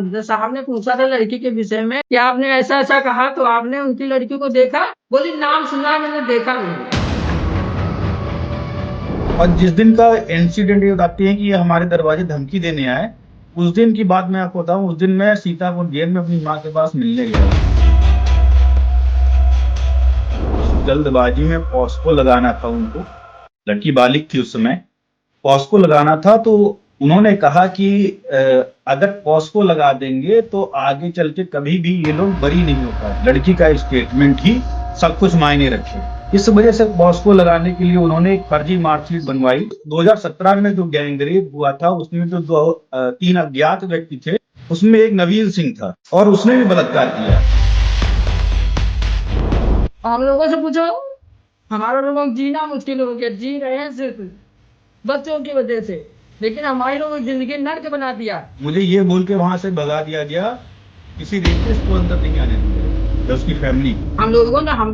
जो साहब ने पूछा था लड़की के विषय में कि आपने ऐसा ऐसा कहा, तो आपने उनकी लड़की को देखा? बोली नाम सुना है, मैंने देखा नहीं। और जिस दिन का इंसिडेंट ये बताती है कि ये हमारे दरवाजे धमकी देने आए, उस दिन की बात मैं आपको बताऊं। उस दिन मैं सीतापुर जेल में अपनी माँ के पास मिलने गया। जल्दबाजी में पॉस्को लगाना था उनको। लड़की बालिग थी उस समय। पॉस्को लगाना था तो उन्होंने कहा कि अगर पॉस्को लगा देंगे तो आगे चल के कभी भी ये लोग बरी नहीं हो पाए। लड़की का स्टेटमेंट ही सब कुछ मायने रखे। इस वजह से पॉस्को लगाने के लिए उन्होंने एक फर्जी मार्कशीट बनवाई। 2017 में जो गैंगरेप हुआ था उसमें जो तीन अज्ञात व्यक्ति थे, उसमें एक नवीन सिंह था और उसने भी बलात्कार किया। हम लोगों से पूछो, हमारे लोगों को जीना मुश्किल हो गया, जी रहे हैं सिर्फ बच्चों की वजह से, लेकिन हमारे लोगों की जिंदगी नर्क बना दिया। मुझे ये बोल के वहां से भगा दिया गया, किसी रेपिस्ट को अंदर नहीं आने दिया या उसकी फैमिली। हम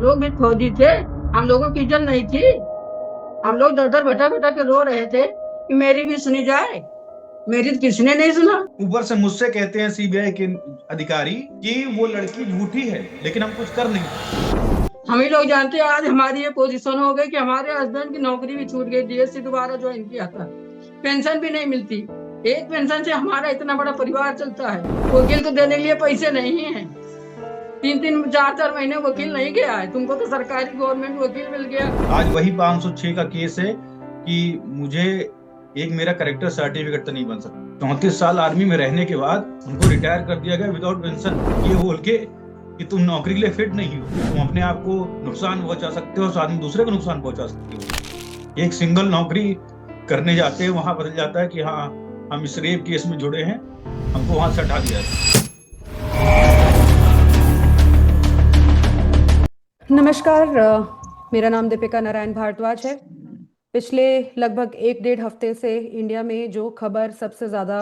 लोग भी फौजी थे, हम लोगों की इज्जत नहीं थी। हम लोग दर दर बैठा बैठा के रो रहे थे कि मेरी भी सुनी जाए, मेरी तो किसने नहीं सुना। ऊपर से मुझसे कहते हैं सीबीआई के अधिकारी कि वो लड़की झूठी है, लेकिन हम कुछ कर नहीं सकते। हम ही लोग जानते हैं आज हमारी ये पोजीशन हो गई कि हमारे हस्बैंड की नौकरी भी छूट गई, डीएससी दोबारा ज्वाइन किया था, पेंशन भी नहीं मिलती। एक पेंशन से हमारा इतना बड़ा परिवार चलता है। वकील को देने के लिए पैसे नहीं है, 3-3 4-4 महीने वकील नहीं गया है, तुमको तो सरकारी गवर्नमेंट वकील मिल गया। आज वही 506 का केस है कि मुझे एक मेरा करेक्टर सर्टिफिकेट तो नहीं बन सकता। 34 साल आर्मी में रहने के बाद उनको रिटायर कर दिया गया विदाउट पेंशन, ये बोल के कि तुम नौकरी के लिए फिट नहीं हो, तुम अपने आप को नुकसान पहुंचा सकते हो, साथ में दूसरे को नुकसान पहुंचा सकते हो। एक सिंगल नौकरी करने जाते हैं, वहां बदल जाता है कि हाँ हम इस रेप केस में जुड़े हैं, हमको वहां से हटा दिया है। नमस्कार, मेरा नाम दीपिका नारायण भारद्वाज है। पिछले लगभग 1-1.5 हफ्ते से इंडिया में जो खबर सबसे ज़्यादा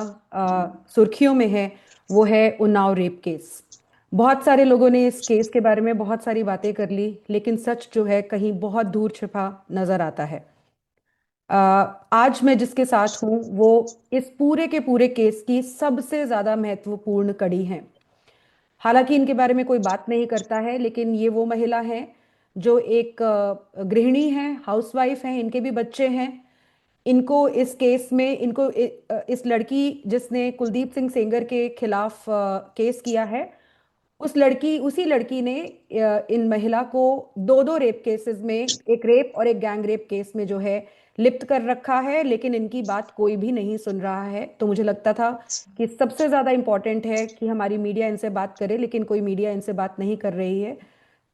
सुर्खियों में है वो है उन्नाव रेप केस। बहुत सारे लोगों ने इस केस के बारे में बहुत सारी बातें कर ली, लेकिन सच जो है कहीं बहुत दूर छिपा नजर आता है। आज मैं जिसके साथ हूँ वो इस पूरे के पूरे केस की सबसे ज़्यादा महत्वपूर्ण कड़ी है। हालांकि इनके बारे में कोई बात नहीं करता है, लेकिन ये वो महिला है जो एक गृहिणी है, हाउसवाइफ है, इनके भी बच्चे हैं। इनको इस केस में इस लड़की जिसने कुलदीप सिंह सेंगर के खिलाफ केस किया है, उसी लड़की ने इन महिला को दो दो रेप केसेस में, एक रेप और एक गैंग रेप केस में जो है लिप्त कर रखा है, लेकिन इनकी बात कोई भी नहीं सुन रहा है। तो मुझे लगता था कि सबसे ज्यादा इंपॉर्टेंट है कि हमारी मीडिया इनसे बात करे, लेकिन कोई मीडिया इनसे बात नहीं कर रही है।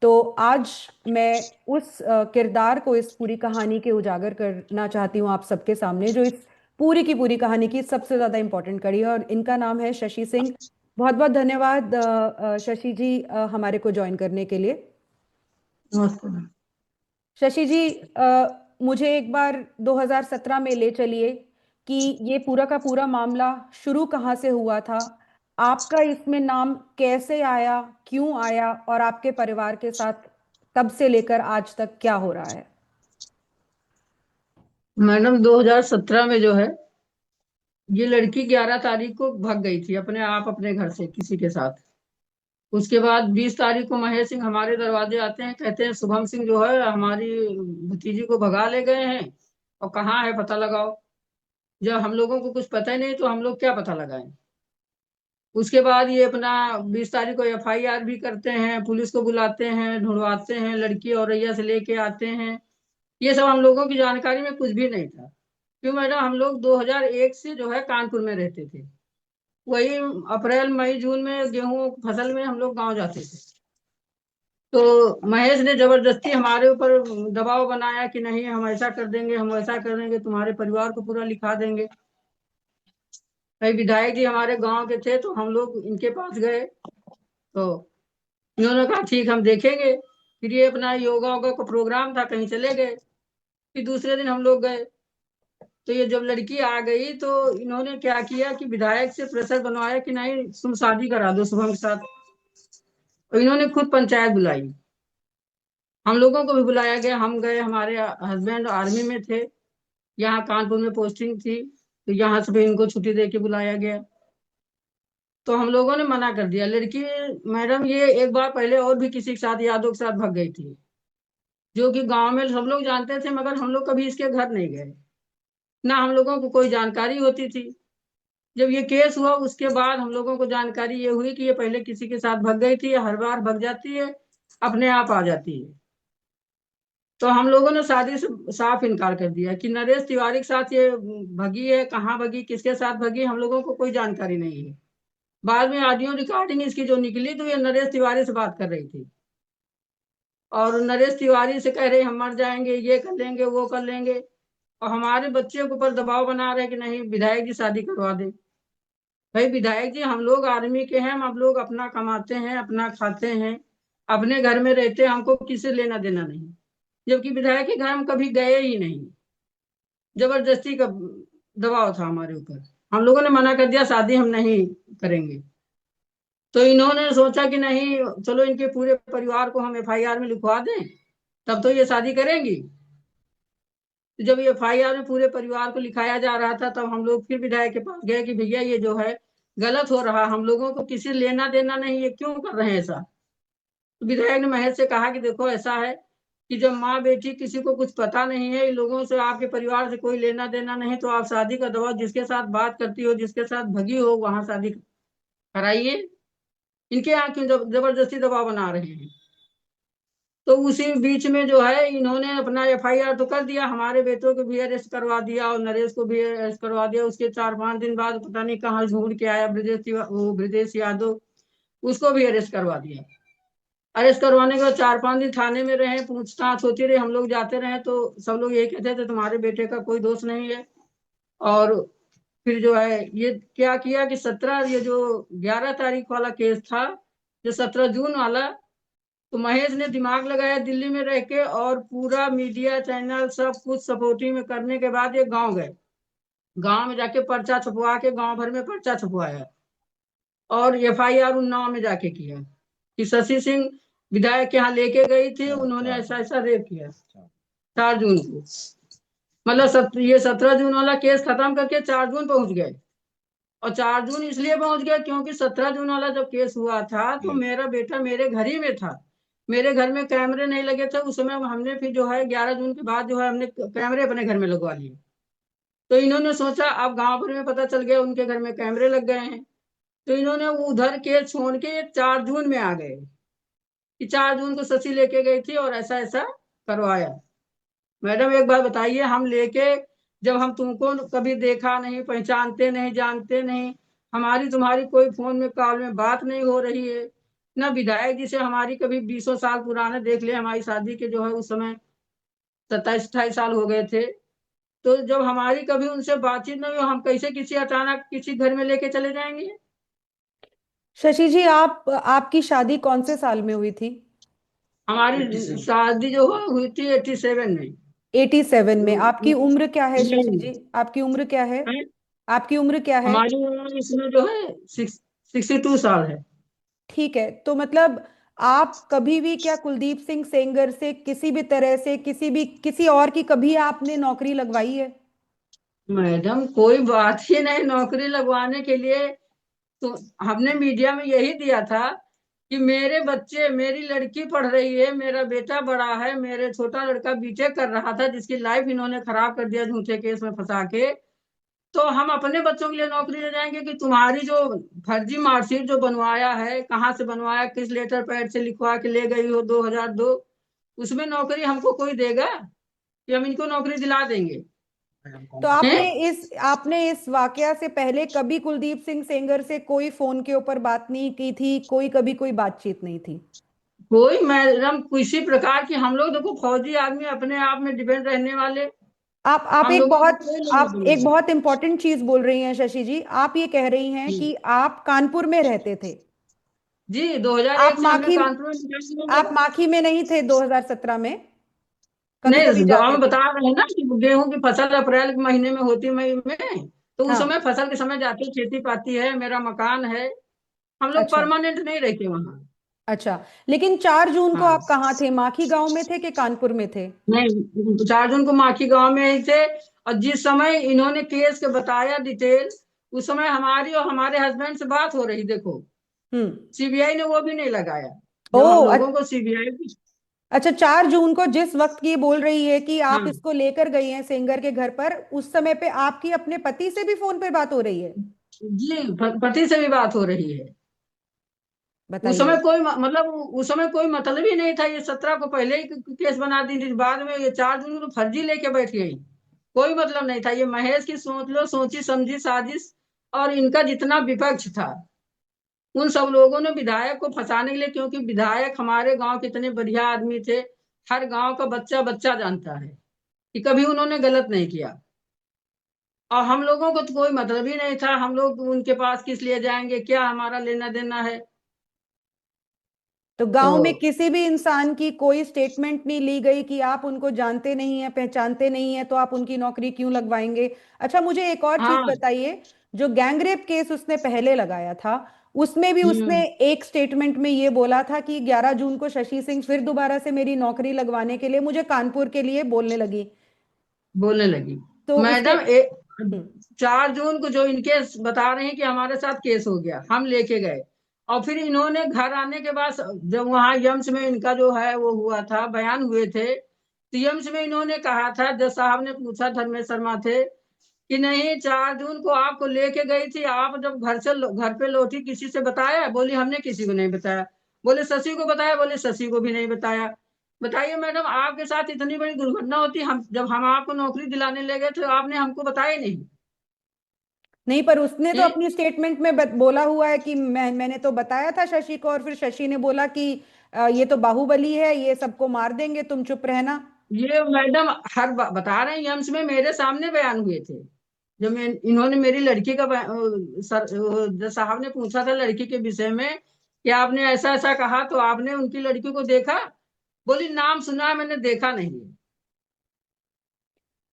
तो आज मैं उस किरदार को इस पूरी कहानी के उजागर करना चाहती हूँ आप सबके सामने, जो इस पूरी की पूरी कहानी की सबसे ज्यादा इंपॉर्टेंट कड़ी है, और इनका नाम है शशि सिंह। बहुत बहुत धन्यवाद शशि जी हमारे को ज्वाइन करने के लिए। नमस्ते। शशि जी, मुझे एक बार 2017 में ले चलिए कि ये पूरा का पूरा मामला शुरू कहाँ से हुआ था, आपका इसमें नाम कैसे आया, क्यों आया, और आपके परिवार के साथ तब से लेकर आज तक क्या हो रहा है। मैडम 2017 में जो है ये लड़की 11 तारीख को भाग गई थी अपने आप, अपने घर से किसी के साथ। उसके बाद 20 तारीख को महेश सिंह हमारे दरवाजे आते हैं, कहते हैं शुभम सिंह जो है हमारी भतीजी को भगा ले गए हैं और कहाँ है पता लगाओ। जब हम लोगों को कुछ पता ही नहीं तो हम लोग क्या पता लगाएं। उसके बाद ये अपना 20 तारीख को एफआईआर भी करते हैं, पुलिस को बुलाते हैं, ढूंढवाते हैं, लड़की औरैया से लेके आते हैं। ये सब हम लोगों की जानकारी में कुछ भी नहीं था, क्यों मैडम हम लोग 2001 से जो है कानपुर में रहते थे। वही अप्रैल मई जून में गेहूं फसल में हम लोग गांव जाते थे। तो महेश ने जबरदस्ती हमारे ऊपर दबाव बनाया कि नहीं हम ऐसा कर देंगे, हम वैसा कर देंगे, तुम्हारे परिवार को पूरा लिखा देंगे। कई विधायक जी हमारे गांव के थे तो हम लोग इनके पास गए, तो इन्होंने कहा ठीक हम देखेंगे। फिर ये अपना योगा वोगा का प्रोग्राम था, कहीं चले गए। फिर दूसरे दिन हम लोग गए, तो ये जब लड़की आ गई तो इन्होंने क्या किया कि विधायक से प्रेशर बनवाया कि नहीं तुम शादी करा दो शुभम के साथ। तो इन्होंने खुद पंचायत बुलाई, हम लोगों को भी बुलाया गया, हम गए, हमारे हस्बैंड आर्मी में थे, यहाँ कानपुर में पोस्टिंग थी, तो यहाँ से भी इनको छुट्टी दे के बुलाया गया। तो हम लोगों ने मना कर दिया। लड़की मैडम ये एक बार पहले और भी किसी के साथ, यादों के साथ भाग गई थी, जो कि गांव में सब लोग जानते थे, मगर हम लोग कभी इसके घर नहीं गए, ना हम लोगों को कोई जानकारी होती थी। जब ये केस हुआ उसके बाद हम लोगों को जानकारी ये हुई कि ये पहले किसी के साथ भाग गई थी, हर बार भाग जाती है, अपने आप आ जाती है। तो हम लोगों ने शादी से साफ इनकार कर दिया कि नरेश तिवारी के साथ ये भगी है, कहाँ भगी, किसके साथ भगी, हम लोगों को कोई जानकारी नहीं है। बाद में ऑडियो रिकॉर्डिंग इसकी जो निकली तो ये नरेश तिवारी से बात कर रही थी, और नरेश तिवारी से कह रहे हम मर जाएंगे, ये कर लेंगे, वो कर लेंगे, और हमारे बच्चे के ऊपर दबाव बना रहे कि नहीं विधायक जी शादी करवा दे। भाई विधायक जी, हम लोग आर्मी के हैं, हम लोग अपना कमाते हैं, अपना खाते हैं, अपने घर में रहते हैं, हमको किसी लेना देना नहीं। जबकि विधायक के घर हम कभी गए ही नहीं, जबरदस्ती का दबाव था हमारे ऊपर। हम लोगों ने मना कर दिया, शादी हम नहीं करेंगे। तो इन्होंने सोचा कि नहीं, चलो इनके पूरे परिवार को हम एफआईआर में लिखवा दें, तब तो ये शादी करेंगी। तो जब ये एफआईआर में पूरे परिवार को लिखाया जा रहा था, तब हम लोग फिर विधायक के पास गए कि भैया ये जो है गलत हो रहा, हम लोगों को किसी लेना देना नहीं, ये क्यों कर रहे हैं ऐसा। तो विधायक ने महेश से कहा कि देखो ऐसा है कि जब माँ बेटी किसी को कुछ पता नहीं है, इन लोगों से, आपके परिवार से कोई लेना देना नहीं, तो आप शादी का दबाव, जिसके साथ बात करती हो, जिसके साथ भगी हो, वहां शादी कराइए। इनके यहाँ क्यों जबरदस्ती दबाव बना रहे हैं। तो उसी बीच में जो है इन्होंने अपना एफआईआर तो कर दिया, हमारे बेटों को भी अरेस्ट करवा दिया और नरेश को भी अरेस्ट करवा दिया। उसके 4-5 दिन बाद पता नहीं कहाँ ढूंढ के आया ब्रजेश यादव, उसको भी अरेस्ट करवा दिया। अरेस्ट करवाने के बाद 4-5 दिन थाने में रहे, पूछताछ होती रही, हम लोग जाते रहे, तो सब लोग यही कहते थे तुम्हारे बेटे का कोई दोष नहीं है। और फिर जो है ये क्या किया कि 17, ये जो 11 तारीख वाला केस था, जो 17 जून वाला, तो महेश ने दिमाग लगाया दिल्ली में रह के, और पूरा मीडिया चैनल सब कुछ सपोर्टिंग में करने के बाद ये गांव गए। गांव में जाके पर्चा छपवा के गांव भर में पर्चा छपवाया, और एफआईआर उन्नाव में जाके किया कि शशि सिंह विधायक के यहाँ लेके गई थी, उन्होंने ऐसा ऐसा रेप किया 4 जून को। मतलब ये 17 जून वाला केस खत्म करके 4 जून पहुंच गए। और 4 जून इसलिए पहुंच गया क्योंकि 17 जून वाला जब केस हुआ था तो मेरा बेटा मेरे घर ही में था, मेरे घर में कैमरे नहीं लगे थे उस समय। हमने फिर जो है 11 जून के बाद जो है हमने कैमरे अपने घर में लगवा लिए। तो इन्होंने सोचा अब गांव भर में पता चल गया उनके घर में कैमरे लग गए हैं, तो इन्होंने उधर के छोड़ के 4 जून में आ गए कि 4 जून को शशि लेके गई थी और ऐसा ऐसा करवाया। मैडम एक बात बताइए, हम लेके, जब हम तुमको कभी देखा नहीं, पहचानते नहीं, जानते नहीं, हमारी तुम्हारी कोई फोन में कॉल में बात नहीं हो रही है, ना विधायक जी से हमारी कभी 20 साल पुराने, देख ले हमारी शादी के जो है उस समय 27-28 साल हो गए थे, तो जब हमारी कभी उनसे बातचीत नहीं हो, हम कैसे किसी अचानक किसी घर में लेके चले जाएंगे। शशि जी, आपकी शादी कौन से साल में हुई थी? हमारी शादी जो हुई थी 87 में। 87 में। आपकी उम्र क्या है शशि नहीं, जी? आपकी उम्र क्या है? आपकी उम्र क्या है? हमारी उम्र इसमें जो है 62 साल है। ठीक है, तो मतलब आप कभी भी, क्या कुलदीप सिंह सेंगर से किसी भी तरह से, किसी और की कभी आपने नौकरी लगवाई है? मैडम कोई बात ही नहीं नौकरी लगवाने के लिए। तो हमने मीडिया में यही दिया था कि मेरे बच्चे, मेरी लड़की पढ़ रही है, मेरा बेटा बड़ा है, मेरे छोटा लड़का बीटेक कर रहा था, जिसकी लाइफ इन्होंने खराब कर दिया झूठे केस में फंसा के। तो हम अपने बच्चों के लिए नौकरी ले जाएंगे कि तुम्हारी जो फर्जी मार्कशीट जो बनवाया है, कहाँ से बनवाया, किस लेटर पैड से लिखवा के ले गई हो 2002, उसमें नौकरी हमको कोई देगा कि हम इनको नौकरी दिला देंगे। तो हैं? आपने इस वाकया से पहले कभी कुलदीप सिंह सेंगर से कोई फोन के ऊपर बात नहीं की थी? कभी कोई बातचीत नहीं थी? कोई मैडम किसी प्रकार की, हम लोग देखो फौजी आदमी, अपने आप में डिपेंड रहने वाले, आप हम एक लोगों को बहुत कोई लेना आप देना एक नहीं। बहुत इंपॉर्टेंट चीज बोल रही हैं शशि जी। आप ये कह रही हैं जी कि आप कानपुर में रहते थे। जी, आप 2001 से हमने माखी कानपुर में निकाल लिया। आप माखी में नहीं थे 2017 में? कभी कभी नहीं, गाँव जाते में थे? बता रहे हैं ना कि गेहूं की फसल अप्रैल के महीने में होती, मई में, तो उस हाँ। समय फसल के समय जाते, खेती पाती है, मेरा मकान है, हम लोग अच्छा। परमानेंट नहीं रहते वहां। अच्छा, लेकिन 4 जून को हाँ, आप कहाँ थे? माखी गांव में थे कि कानपुर में थे? नहीं, 4 जून को माखी गांव में ही थे। और जिस समय इन्होंने केस के बताया डिटेल, उस समय हमारी और हमारे हस्बैंड से बात हो रही, देखो हम्म। सीबीआई ने वो भी नहीं लगाया। ओ जब हम लोगों को सीबीआई, अच्छा, 4 जून को जिस वक्त की बोल रही है कि आप हाँ इसको लेकर गई हैं सेंगर के घर पर, उस समय पे आपकी अपने पति से भी फोन पे बात हो रही है? जी, पति से भी बात हो रही है। उस समय बताइए। कोई मतलब उस समय कोई मतलब ही नहीं था। ये 17 को पहले ही केस बना दी थी, बाद में ये 4 जून को फर्जी लेके बैठ गई। कोई मतलब नहीं था। ये महेश की सोच लो, सोची समझी साजिश, और इनका जितना विपक्ष था उन सब लोगों ने विधायक को फंसाने के लिए, क्योंकि विधायक हमारे गांव के इतने बढ़िया आदमी थे, हर गांव का बच्चा बच्चा जानता है कि कभी उन्होंने गलत नहीं किया। और हम लोगों को तो कोई मतलब ही नहीं था, हम लोग उनके पास किस लिए जाएंगे, क्या हमारा लेना देना है। तो तो गांव में किसी भी इंसान की कोई स्टेटमेंट नहीं ली गई कि आप उनको जानते नहीं है, पहचानते नहीं है, तो आप उनकी नौकरी क्यों लगवाएंगे? अच्छा, मुझे एक और चीज हाँ। बताइए। जो गैंगरेप केस उसने पहले लगाया था, उसमें भी उसने हम्म। एक स्टेटमेंट में ये बोला था कि 11 जून को शशि सिंह फिर दोबारा से मेरी नौकरी लगवाने के लिए मुझे कानपुर के लिए बोलने लगी। बोलने लगी। तो उसके मैडम हम्म। 4 जून को जो इनके बता रहे हैं कि हमारे साथ केस हो गया, हम लेके गए। और फिर इन्होंने घर आने के बाद, जब वहां यम्स में इनका जो है वो हुआ था, बयान हुए थे, तो यम्स में इन्होंने कहा था, जज साहब ने पूछा, धर्मेश शर्मा थे, कि नहीं 4 जून को आपको लेके गई थी, आप जब घर पे लौटी किसी से बताया? बोली हमने किसी को नहीं बताया। बोले शशि को बताया? बोले शशि को भी नहीं बताया। बताइए मैडम, आपके साथ इतनी बड़ी दुर्घटना होती, हम जब हम आपको नौकरी दिलाने ले गए तो आपने हमको बताया नहीं। नहीं, पर उसने तो ये अपनी स्टेटमेंट में बोला हुआ है कि मैंने तो बताया था शशि को, और फिर शशि ने बोला कि ये तो बाहुबली है, ये सबको मार देंगे, तुम चुप रहना। ये मैडम बता रहे हैं, यम्स में मेरे सामने बयान हुए थे। जब मैं इन्होंने मेरी लड़की का जज साहब ने पूछा था लड़की के विषय में कि आपने ऐसा ऐसा कहा, तो आपने उनकी लड़की को देखा? बोली नाम सुना है, मैंने देखा नहीं है।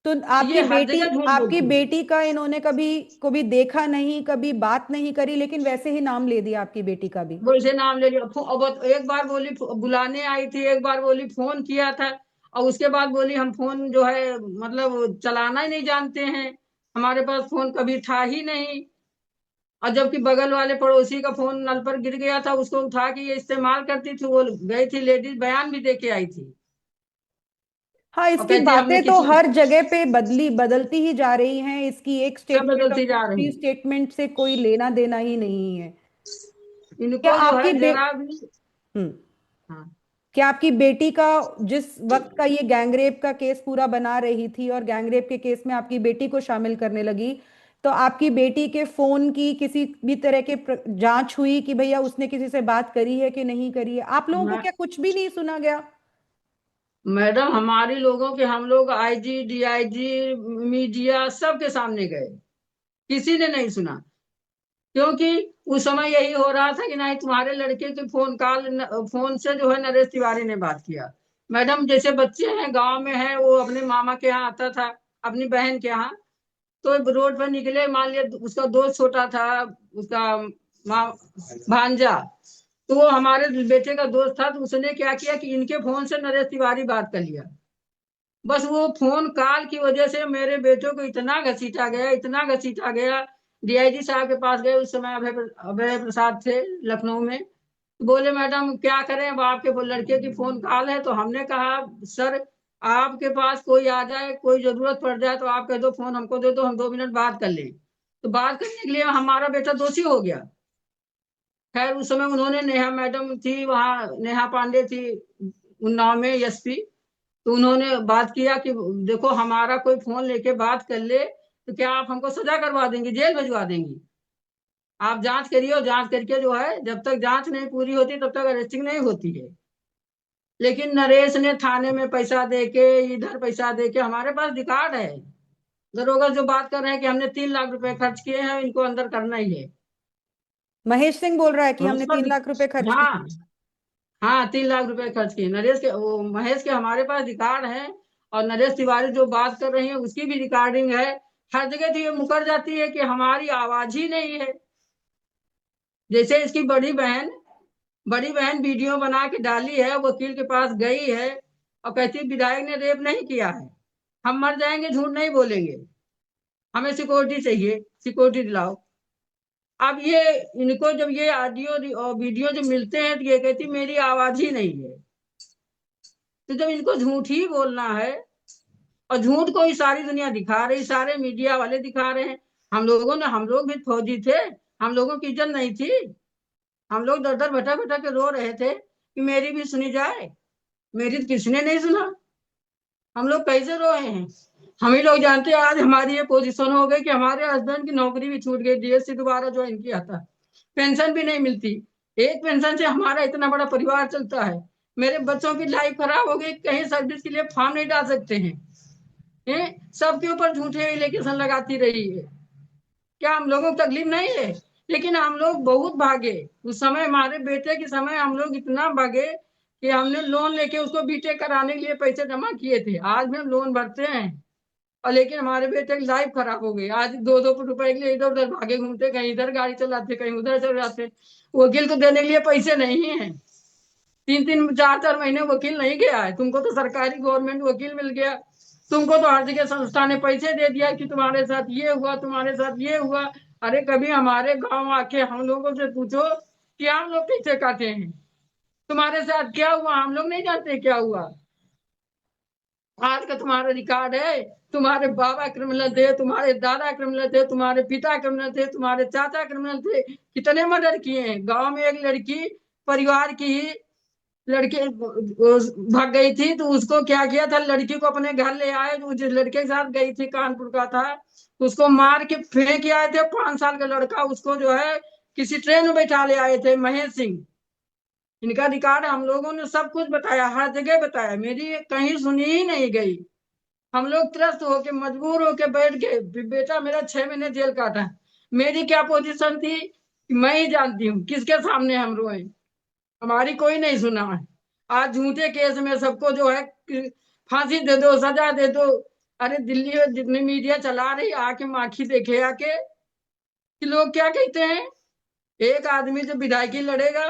तो ये हर जगह झूठ आपकी बोलती है। बेटी का इन्होंने कभी कभी देखा नहीं, कभी बात नहीं करी, लेकिन वैसे ही नाम ले दिया आपकी बेटी का भी? वैसे नाम ले लिया। अब एक बार बोली बुलाने आई थी, एक बार बोली फोन किया था, और उसके बाद बोली हम फोन जो है मतलब चलाना ही नहीं जानते हैं, हमारे पास फोन कभी था ही नहीं। और जबकि बगल वाले पड़ोसी का फोन नल पर गिर गया था, उसको उठा के ये इस्तेमाल करती थी। वो गई थी लेडीज, बयान भी दे के आई थी, हाँ, और इसकी कहती हमने बातें तो किसी, हर जगह पे बदलती ही जा रही हैं। इसकी एक सब स्टेटमेंट और बदलती जा दूसरी रही। स्टेटमेंट से कोई लेना देना ही नहीं है। क्या इनको जो आपकी है जरा भी। हम्म हाँ। क्या आपकी बेटी का, जिस वक्त का ये गैंगरेप का केस पूरा बना रही थी और गैंगरेप के केस में आपकी बेटी को शामिल करने लगी, तो आपकी बेटी के फोन की किसी भी तरह के जांच हुई कि भैया उसने किसी से बात करी है कि नहीं करी है? आप लोगों को मैं क्या कुछ भी नहीं सुना गया? मैडम, हमारे लोगों के, हम लोग आईजी डीआईजी मीडिया सबके सामने गए, किसी ने नहीं सुना। क्योंकि उस समय यही हो रहा था कि नहीं तुम्हारे लड़के के फोन से जो है नरेश तिवारी ने बात किया। मैडम जैसे बच्चे हैं गांव में है, वो अपने मामा के यहाँ आता था, अपनी बहन के यहाँ, तो रोड पर निकले, मान लिया उसका दोस्त छोटा था, उसका माँ भांजा, तो वो हमारे बेटे का दोस्त था, तो उसने क्या किया कि इनके फोन से नरेश तिवारी बात कर लिया। बस वो फोन कॉल की वजह से मेरे बेटे को इतना घसीटा गया, इतना घसीटा गया। डीआईजी साहब के पास गए, उस समय अभय प्रसाद थे लखनऊ में। तो बोले मैडम क्या करें, अब आपके वो लड़के की फोन कॉल है। तो हमने कहा सर, आपके पास कोई आ जाए, कोई जरूरत पड़ जाए, तो आप कह दो फोन हमको दे दो, हम 2 मिनट बात कर लें। तो बात करने के लिए हमारा बेटा दोषी हो गया। खैर उस समय उन्होंने, नेहा मैडम थी वहाँ, नेहा पांडे थी उन्नाव में एसपी, तो उन्होंने बात किया कि देखो हमारा कोई फोन लेके बात कर ले तो क्या आप हमको सजा करवा देंगी, जेल भिजवा देंगी? आप जांच करिए, और जांच करके जो है, जब तक जांच नहीं पूरी होती तब तक अरेस्टिंग नहीं होती है। लेकिन नरेश ने थाने में पैसा दे के, इधर पैसा दे के, हमारे पास रिकॉर्ड है, दरोगा जो बात कर रहे हैं कि हमने 3 लाख रुपए खर्च किए हैं, इनको अंदर करना ही है। महेश सिंह बोल रहा है कि हम उस हमने पर, 3 लाख रुपए खर्च किए। हाँ हाँ, 3 लाख रुपए खर्च किए नरेश के, वो महेश के हमारे पास रिकॉर्ड है। और नरेश तिवारी जो बात कर रही है उसकी भी रिकॉर्डिंग है। हर जगह तो ये मुकर जाती है कि हमारी आवाज ही नहीं है। जैसे इसकी बड़ी बहन वीडियो बना के डाली है, वकील के पास गई है, और कहती विधायक ने रेप नहीं किया है, हम मर जाएंगे झूठ नहीं बोलेंगे, हमें सिक्योरिटी चाहिए, सिक्योरिटी दिलाओ। अब ये इनको जब ये ऑडियो और वीडियो जब मिलते हैं तो ये कहती मेरी आवाज ही नहीं है। तो जब इनको झूठ ही बोलना है और झूठ को ही सारी दुनिया दिखा रही, सारे मीडिया वाले दिखा रहे हैं। हम लोग भी फौजी थे, हम लोगों की इज्जत नहीं थी? हम लोग दर दर भटक भटक के रो रहे थे कि मेरी भी सुनी जाए। मेरी तो किसने नहीं सुना। हम लोग कैसे रोए हैं? हम ही लोग जानते हैं। आज हमारी ये पोजीशन हो गई कि हमारे हस्बैंड की नौकरी भी छूट गई, डीएससी दोबारा ज्वाइन किया था, पेंशन भी नहीं मिलती। एक पेंशन से हमारा इतना बड़ा परिवार चलता है। मेरे बच्चों की लाइफ खराब हो गई, कहीं सर्विस के लिए फॉर्म नहीं डाल सकते हैं। सबके ऊपर झूठे एलिगेशन लगाती रही है। क्या हम लोगों को तकलीफ नहीं है? लेकिन हम लोग बहुत भागे। उस समय हमारे बेटे के समय हम लोग इतना भागे कि हमने लोन लेके उसको बीटेक कराने के लिए पैसे जमा किए थे। आज भी हम लोन भरते हैं, और लेकिन हमारे बेटे की लाइफ खराब हो गई। आज 2-2 रुपए के लिए इधर उधर भागे घूमते, कहीं इधर गाड़ी चलाते, कहीं उधर चल जाते। वकील को देने के लिए पैसे नहीं है। 3-3 4-4 महीने वकील नहीं गया है। तुमको तो सरकारी गवर्नमेंट वकील मिल गया। तुमको तो हर जगह संस्था ने पैसे दे दिया कि तुम्हारे साथ ये हुआ, तुम्हारे साथ ये हुआ। अरे कभी हमारे गांव आके हम लोगों से पूछो कि हम लोग कैसे काटे हैं, तुम्हारे साथ क्या हुआ, हम लोग नहीं जानते क्या हुआ। आज का तुम्हारा रिकॉर्ड है, तुम्हारे बाबा क्रिमिनल थे, तुम्हारे दादा क्रिमिनल थे, तुम्हारे पिता क्रिमिनल थे, तुम्हारे चाचा क्रिमिनल थे। कितने मर्डर किए हैं। गांव में एक लड़की, परिवार की ही लड़के भाग गई थी, तो उसको क्या किया था, लड़की को अपने घर ले आए। जो जिस लड़के के साथ गई थी, कानपुर का था, उसको मार के फेंक के आए थे। 5 साल का लड़का, उसको जो है किसी ट्रेन में बैठा ले आए थे, महेश सिंह। इनका रिकॉर्ड हम लोगों ने सब कुछ बताया, हर जगह बताया, मेरी कहीं सुनी ही नहीं गई। हम लोग त्रस्त होके, मजबूर होके बैठ गए। बेटा मेरा 6 महीने जेल काटा। मेरी क्या पोजीशन थी मैं ही जानती हूँ, किसके सामने हम रोए। हमारी कोई नहीं सुना है। आज झूठे केस में सबको जो है फांसी दे दो, सजा दे दो। अरे दिल्ली में जितनी मीडिया चला रही, आके माखी देखे आके कि लोग क्या कहते हैं। एक आदमी जब विधायकी लड़ेगा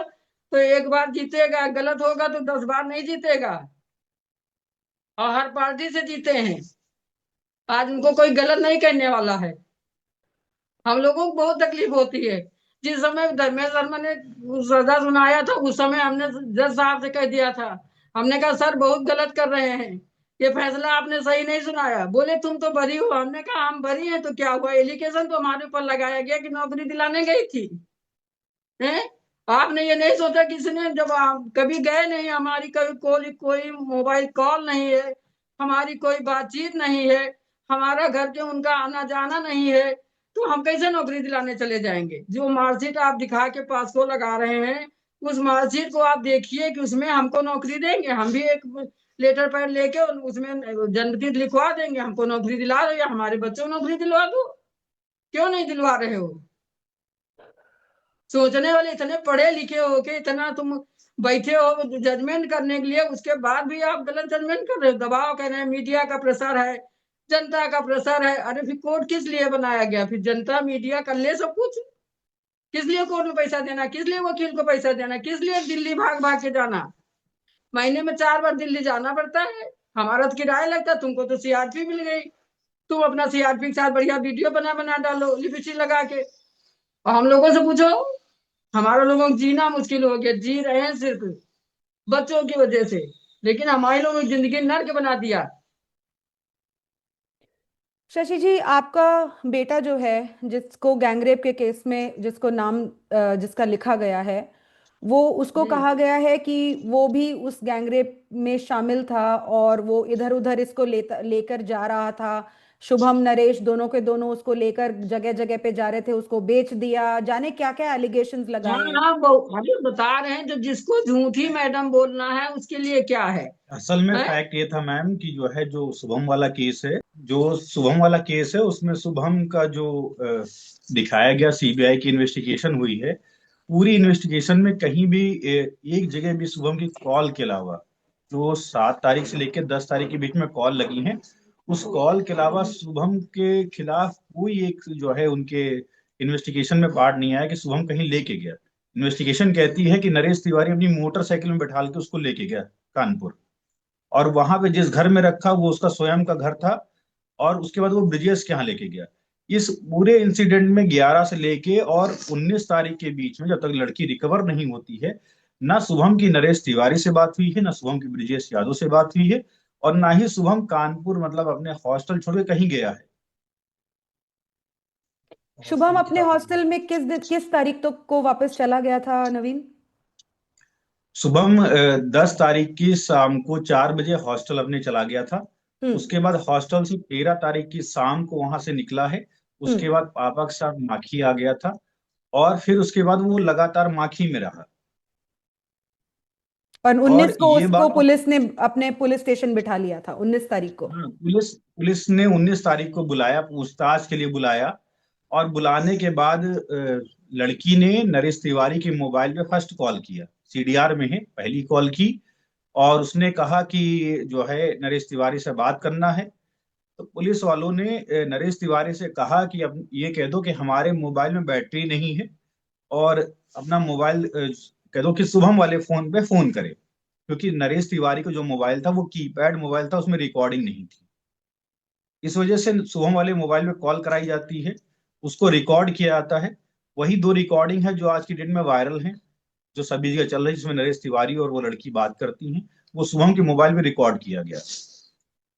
तो एक बार जीतेगा, गलत होगा तो 10 बार नहीं जीतेगा, और हर पार्टी से जीते हैं। आज उनको कोई गलत नहीं करने वाला है। हम लोगों को बहुत तकलीफ होती है। जिस समय धर्मेंद्र शर्मा ने सजा सुनाया था, उस समय हमने जज साहब से कह दिया था। हमने कहा सर बहुत गलत कर रहे हैं, ये फैसला आपने सही नहीं सुनाया। बोले तुम तो बरी हो। हमने कहा हम बरी हैं तो क्या हुआ, एलिगेशन तो हमारे ऊपर लगाया गया कि नौकरी दिलाने गई थी। हैं? आपने ये नहीं सोचा किसने, जब आप कभी गए नहीं, हमारी कभी कोई मोबाइल कॉल नहीं है, हमारी कोई बातचीत नहीं है, हमारा घर के उनका आना जाना नहीं है, तो हम कैसे नौकरी दिलाने चले जाएंगे? जो मार्कशीट आप दिखा के पास को लगा रहे हैं, उस मार्कशीट को आप देखिए कि उसमें हमको नौकरी देंगे। हम भी एक लेटर पैड लेके उसमें जन्मतिथि लिखवा देंगे, हमको नौकरी दिला दो या हमारे बच्चों को नौकरी दिलवा दो। क्यों नहीं दिलवा रहे हो? सोचने वाले इतने पढ़े लिखे हो के इतना तुम बैठे हो जजमेंट करने के लिए, उसके बाद भी आप गलत जजमेंट कर रहे हो। दबाव कर रहे हैं, मीडिया का प्रेशर है, जनता का प्रेशर है। अरे फिर कोर्ट किस लिए बनाया गया? फिर जनता मीडिया कर ले सब कुछ। किस लिए कोर्ट में पैसा देना, किस लिए वकील को पैसा देना, किस लिए दिल्ली भाग भाग के जाना? महीने में 4 बार दिल्ली जाना पड़ता है। हमारा तो किराया लगता, तुमको तो सीआरपी मिल गई। तुम अपना सीआरपी के साथ बढ़िया वीडियो बना बना डालो लिपस्टिक लगा के, और हम लोगों से पूछो। हमारे लोगों को जीना मुश्किल हो गया, जी रहे हैं सिर्फ बच्चों की वजह से, लेकिन हमारे लोगों की जिंदगी नर्क बना दिया। शशि जी, आपका बेटा जो है, जिसको गैंगरेप के केस में जिसको नाम जिसका लिखा गया है, वो उसको जी कहा गया है कि वो भी उस गैंगरेप में शामिल था और वो इधर उधर इसको लेकर जा रहा था। शुभम नरेश दोनों के दोनों उसको लेकर जगह जगह पे जा रहे थे, उसको बेच दिया, जाने क्या क्या एलिगेशंस हाँ लगाए हैं। हाँ, अभी बता रहे हैं जो जिसको झूठी मैडम बोलना है उसके लिए क्या है। असल में हैं? फैक्ट ये था मैम कि जो है जो शुभम वाला केस है, जो शुभम वाला केस है उसमें शुभम का जो दिखाया गया, सीबीआई की इन्वेस्टिगेशन हुई है, पूरी इन्वेस्टिगेशन में कहीं भी एक जगह भी शुभम की कॉल के अलावा, जो 7 तारीख से लेकर 10 तारीख के बीच में कॉल लगी हैं, उस कॉल के अलावा शुभम के खिलाफ कोई एक जो है उनके इन्वेस्टिगेशन में पार्ट नहीं आया कि शुभम कहीं लेके गया। इन्वेस्टिगेशन कहती है कि नरेश तिवारी अपनी मोटरसाइकिल में बैठा के उसको लेके गया कानपुर, और वहां पे जिस घर में रखा वो उसका स्वयं का घर था, और उसके बाद वो ब्रिजेश के यहाँ लेके गया। इस पूरे इंसिडेंट में 11 से लेके और 19 तारीख के बीच में जब तक लड़की रिकवर नहीं होती है, ना शुभम की नरेश तिवारी से बात हुई है, ना शुभम की ब्रिजेश यादव से बात हुई है, और ना ही शुभम कानपुर मतलब अपने हॉस्टल छोड़ के कहीं गया है। शुभम अपने हॉस्टल में किस तारीख तक को वापस चला गया था नवीन? शुभम 10 तारीख की शाम को 4 बजे हॉस्टल अपने चला गया था। हम्म। उसके बाद हॉस्टल से 13 तारीख की शाम को वहां से निकला है। हम्म। उसके बाद पापा के साथ माखी आ गया था, और फिर उसके बाद वो लगातार माखी में रहा। और और 19 को ये उसको बात, पुलिस ने अपने पुलिस स्टेशन बिठा लिया था, 19 तारीख को। हाँ, पुलिस पुलिस ने 19 तारीख को बुलाया, पूछताछ के लिए बुलाया। और बुलाने के बाद लड़की ने नरेश तिवारी के मोबाइल पे फर्स्ट कॉल किया, सीडीआर में है, पहली कॉल की। और उसने कहा कि जो है नरेश तिवारी से बात करना है। तो पुलिस वालों ने नरेश तिवारी से कहा कि अब ये कह दो कि हमारे मोबाइल में बैटरी नहीं है, और अपना मोबाइल कह दो कि शुभम वाले फोन पे फोन करे, क्योंकि नरेश तिवारी का जो मोबाइल था वो कीपैड मोबाइल था, उसमें रिकॉर्डिंग नहीं थी। इस वजह से शुभम वाले मोबाइल में कॉल कराई जाती है, उसको रिकॉर्ड किया जाता है। वही दो रिकॉर्डिंग है जो आज की डेट में वायरल है, जो सभी जगह चल रही है, जिसमें नरेश तिवारी और वो लड़की बात करती हैं। वो शुभम के मोबाइल में रिकॉर्ड किया गया।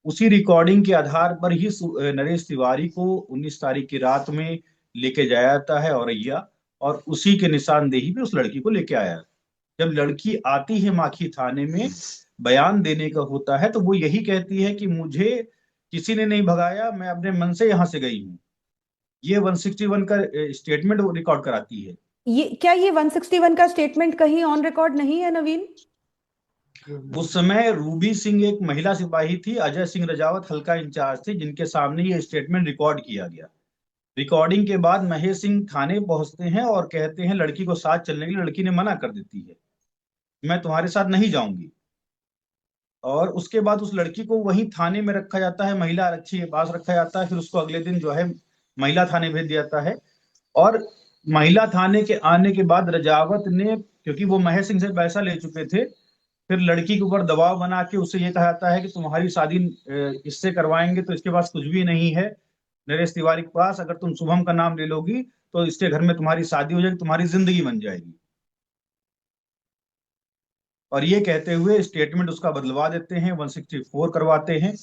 उसी रिकॉर्डिंग के आधार पर ही नरेश तिवारी को 19 तारीख की रात में लेके जाया जाता है औरैया, और उसी के निशानदेही पे उस लड़की को लेके आया। जब लड़की आती है माखी थाने में बयान देने का होता है, तो वो यही कहती है कि मुझे किसी ने नहीं भगाया, मैं अपने मन से यहाँ से गई हूँ। ये 161 का स्टेटमेंट वो रिकॉर्ड कराती है। ये 161 का स्टेटमेंट कहीं ऑन रिकॉर्ड नहीं है नवीन? उस समय रूबी सिंह एक महिला सिपाही थी, अजय सिंह रजावत हल्का इंचार्ज थे, जिनके सामने ये स्टेटमेंट रिकॉर्ड किया गया। रिकॉर्डिंग के बाद महेश सिंह थाने पहुंचते हैं और कहते हैं लड़की को साथ चलने के लिए। लड़की ने मना कर देती है, मैं तुम्हारे साथ नहीं जाऊंगी। और उसके बाद उस लड़की को वहीं थाने में रखा जाता है, महिला आरक्षी के पास रखा जाता है। फिर उसको अगले दिन जो है महिला थाने भेज दिया जाता है। और महिला थाने के आने के बाद रजावत ने, क्योंकि वो महेश सिंह से पैसा ले चुके थे, फिर लड़की के ऊपर दबाव बना के उससे ये कहा जाता है कि तुम्हारी शादी इससे करवाएंगे तो इसके पास कुछ भी नहीं है नरेश तिवारी के पास, अगर तुम शुभम का नाम ले लोगी तो इसके घर में तुम्हारी शादी हो जाएगी, तुम्हारी जिंदगी बन जाएगी। और ये कहते हुए स्टेटमेंट उसका बदलवा देते हैं, 164 करवाते हैं।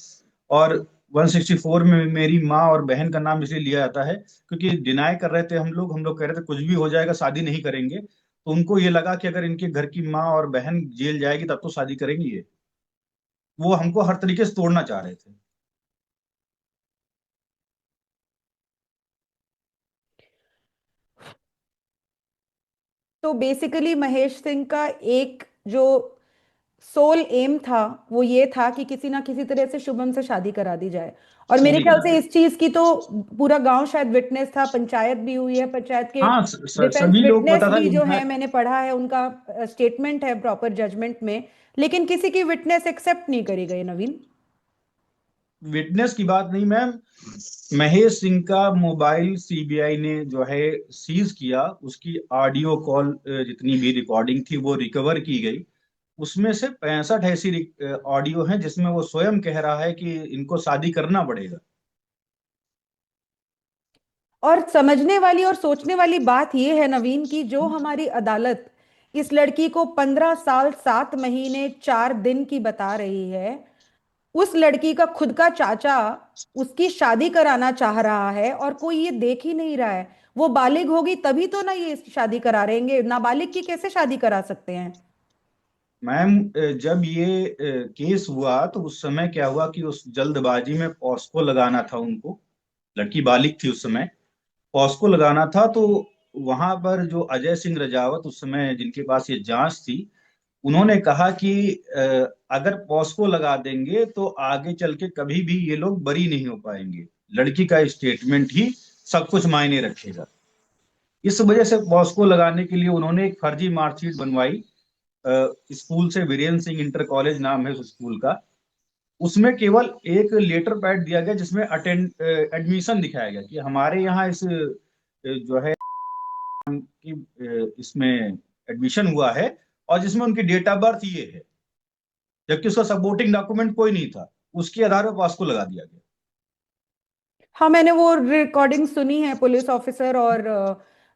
और 164 में मेरी माँ और बहन का नाम इसलिए लिया जाता है क्योंकि डिनाई कर रहे थे हम लोग कह रहे थे कुछ भी हो जाएगा, शादी नहीं करेंगे। तो उनको ये लगा कि अगर इनके घर की माँ और बहन जेल जाएगी तब तो शादी करेंगी ये। वो हमको हर तरीके से तोड़ना चाह रहे थे। तो बेसिकली महेश सिंह का एक जो सोल एम था वो ये था कि किसी ना किसी तरह से शुभम से शादी करा दी जाए। और मेरे शादी ख्याल करा से दी। इस चीज की तो पूरा गांव शायद विटनेस था, पंचायत भी हुई है, पंचायत के हाँ, डिफेंस सभी लोग विटनेस पता था भी जो है, इनफैक्ट। मैंने पढ़ा है उनका स्टेटमेंट है प्रॉपर जजमेंट में। लेकिन किसी की विटनेस एक्सेप्ट नहीं करी गई नवीन। विटनेस की बात नहीं मैम, महेश सिंह का मोबाइल सीबीआई ने जो है सीज किया, उसकी ऑडियो कॉल जितनी भी रिकॉर्डिंग थी वो रिकवर की गई। उसमें से 65 ऐसी ऑडियो हैं जिसमें वो स्वयं कह रहा है कि इनको शादी करना पड़ेगा। और समझने वाली और सोचने वाली बात यह है नवीन कि जो हमारी अदालत इस लड़की को 15 साल 7 महीने 4 दिन की बता रही है, उस लड़की का खुद का चाचा उसकी शादी कराना चाह रहा है और कोई ये देख ही नहीं रहा है। वो बालिग होगी तभी तो ना ये शादी करा रहेंगे, नाबालिग की कैसे शादी करा सकते हैं? मैम जब ये केस हुआ तो उस समय क्या हुआ कि उस जल्दबाजी में पॉस्को लगाना था उनको। लड़की बालिग थी उस समय, पॉस्को लगाना था। तो वहां पर जो अजय सिंह रजावत उस समय जिनके पास ये जांच थी, उन्होंने कहा कि अगर पॉस्को लगा देंगे तो आगे चल के कभी भी ये लोग बरी नहीं हो पाएंगे, लड़की का स्टेटमेंट ही सब कुछ मायने रखेगा। इस वजह से पॉस्को लगाने के लिए उन्होंने एक फर्जी मार्कशीट बनवाई स्कूल से, वीरेंद्र सिंह इंटर कॉलेज नाम है उस स्कूल का। उसमें केवल एक लेटर पैड दिया गया जिसमें एडमिशन दिखाया गया कि हमारे यहाँ इस जो है कि इसमें एडमिशन हुआ है, और जिसमें उनकी डेट ऑफ बर्थ ये है, जबकि उसका सपोर्टिंग डॉक्यूमेंट कोई नहीं था। उसके आधार पर पास को लगा दिया गया। हाँ, मैंने वो रिकॉर्डिंग सुनी है पुलिस ऑफिसर और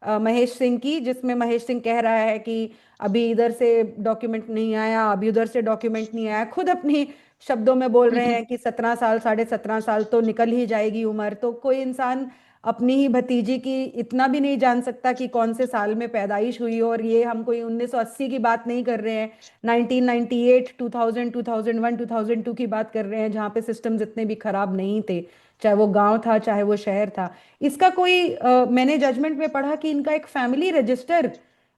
महेश सिंह की, जिसमें महेश सिंह कह रहा है कि अभी इधर से डॉक्यूमेंट नहीं आया, अभी उधर से डॉक्यूमेंट नहीं आया। खुद अपनी शब्दों में बोल रहे हैं कि 17 साल, 17.5 साल तो निकल ही जाएगी उम्र। तो कोई इंसान अपनी ही भतीजी की इतना भी नहीं जान सकता कि कौन से साल में पैदाइश हुई। और ये हम कोई 1980 की बात नहीं कर रहे हैं, 1998, 2000, 2001, 2002 की बात कर रहे हैं, जहाँ पे सिस्टम्स इतने भी खराब नहीं थे, चाहे वो गांव था चाहे वो शहर था। इसका कोई मैंने जजमेंट में पढ़ा कि इनका एक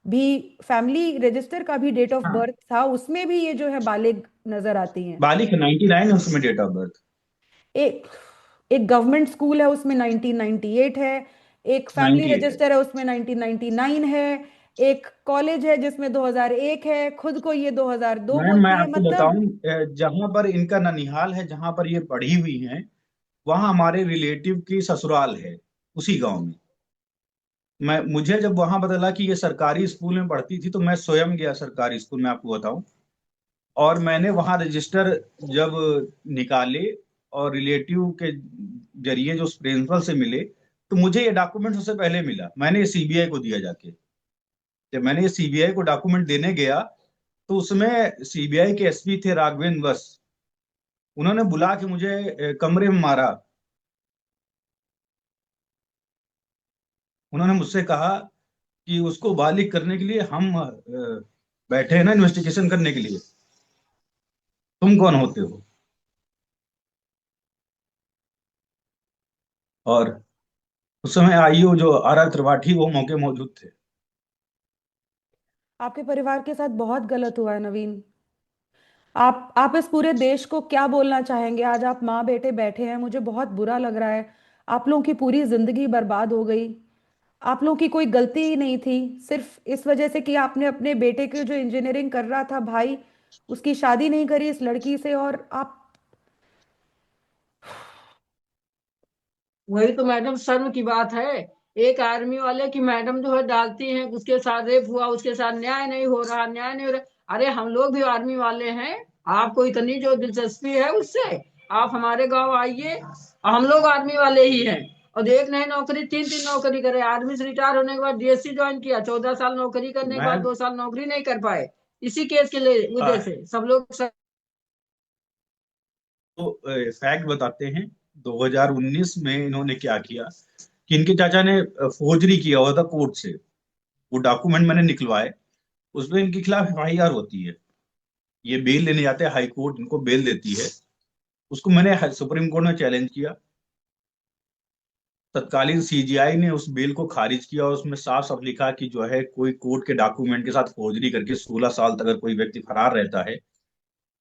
भी फैमिली रजिस्टर का भी डेट ऑफ हाँ, बर्थ था, उसमें भी ये जो है बालिग नजर आती हैं। बालिक 99 है उसमें डेट ऑफ बर्थ। एक एक गवर्नमेंट स्कूल है उसमें 1998 है, एक फैमिली 98 है। रजिस्टर है उसमें 1999 है, एक कॉलेज है जिसमें 2001 है, खुद को ये 2002 मैम मैं बोलती है, आपको मतलब। बताऊं, जहां पर इनका ननिहाल है, जहां पर ये पढ़ी हुई हैं, वहां हमारे रिलेटिव की ससुराल है, उसी गांव में। मुझे जब वहां पता चला कि ये सरकारी स्कूल में पढ़ती थी, तो मैं स्वयं गया सरकारी स्कूल में, आपको बताऊं। और मैंने वहां रजिस्टर जब निकाले और रिलेटिव के जरिए जो प्रिंसिपल से मिले, तो मुझे ये डॉक्यूमेंट उससे पहले मिला। मैंने ये सीबीआई को दिया जाके। जब मैंने ये सीबीआई को डॉक्यूमेंट देने गया, तो उसमें सीबीआई के एसपी थे राघवेंद्र बस। उन्होंने बुला के मुझे कमरे में मारा। उन्होंने मुझसे कहा कि उसको बालिग करने के लिए हम बैठे हैं ना इन्वेस्टिगेशन करने के लिए, तुम कौन होते हो। और उस समय आईओ जो आर आर त्रिपाठी वो मौके मौजूद थे। आपके परिवार के साथ बहुत गलत हुआ है नवीन। आप इस पूरे देश को क्या बोलना चाहेंगे? आज आप माँ बेटे बैठे हैं, मुझे बहुत बुरा लग रहा है। आप लोगों की पूरी जिंदगी बर्बाद हो गई। आप लोगों की कोई गलती ही नहीं थी, सिर्फ इस वजह से कि आपने अपने बेटे के जो इंजीनियरिंग कर रहा था भाई, उसकी शादी नहीं करी इस लड़की से। और आप। वही तो मैडम शर्म की बात है। एक आर्मी वाले की मैडम जो है डालती हैं, उसके साथ रेप हुआ, उसके साथ न्याय नहीं हो रहा, न्याय नहीं हो रहा। अरे हम लोग भी आर्मी वाले हैं। आपको इतनी जो दिलचस्पी है उससे, आप हमारे गांव आइए, हम लोग आर्मी वाले ही हैं। और एक नहीं नौकरी, तीन तीन नौकरी करे। आर्मी से रिटायर होने के बाद डीएससी ज्वाइन किया, 14 साल नौकरी करने के बाद मैं 2 साल नौकरी नहीं कर पाए। इसी केस के लिए वजह आ, से सब लोग तो फैक्ट बताते हैं। 2019 में इन्होंने क्या किया कि इनके चाचा ने फोर्जरी किया हुआ था कोर्ट से। वो डॉक्यूमेंट मैंने निकलवाए, उसमें इनके खिलाफ एफआईआर होती है। ये बेल लेने जाते हैं, हाई कोर्ट इनको बेल देती है। उसको मैंने सुप्रीम कोर्ट में चैलेंज किया। तत्कालीन सीजीआई ने उस बिल को खारिज किया, और उसमें साफ साफ लिखा कि जो है कोई कोर्ट के डॉक्यूमेंट के साथ फोर्जरी करके 16 साल तक अगर कोई व्यक्ति फरार रहता है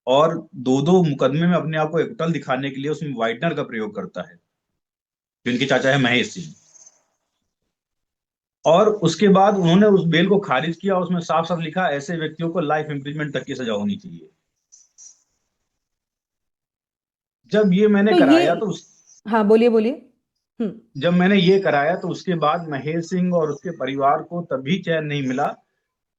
और दो दो मुकदमे में अपने आप को एकटल दिखाने के लिए उसमें वाइटनर का प्रयोग करता है, जो इनके चाचा है महेश सिंह। और उसके बाद उन्होंने उस बेल को खारिज किया, और उसमें साफ साफ लिखा ऐसे व्यक्तियों को लाइफ इम्प्रिजमेंट तक की सजा होनी चाहिए। जब ये मैंने तो ये। कराया तो उस हाँ, बोलिए बोलिए। हम्म। जब मैंने ये कराया तो उसके बाद महेश सिंह और उसके परिवार को तभी चैन नहीं मिला।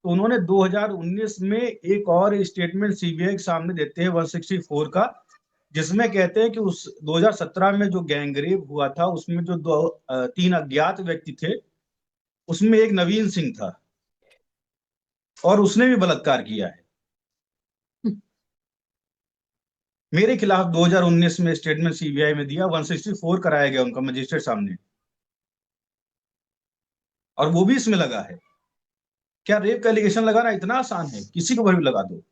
तो उन्होंने 2019 में एक और स्टेटमेंट सीबीआई के सामने देते हैं 164 का, जिसमें कहते हैं कि उस 2017 में जो गैंगरेप हुआ था, उसमें जो तीन अज्ञात व्यक्ति थे, उसमें एक नवीन सिंह था, और उसने भी बलात्कार किया है। मेरे खिलाफ 2019 में स्टेटमेंट सीबीआई में दिया, 164 कराया गया उनका मजिस्ट्रेट सामने, और वो भी इसमें लगा है। क्या रेप का एलिगेशन लगाना इतना आसान है? किसी को भी लगा दो।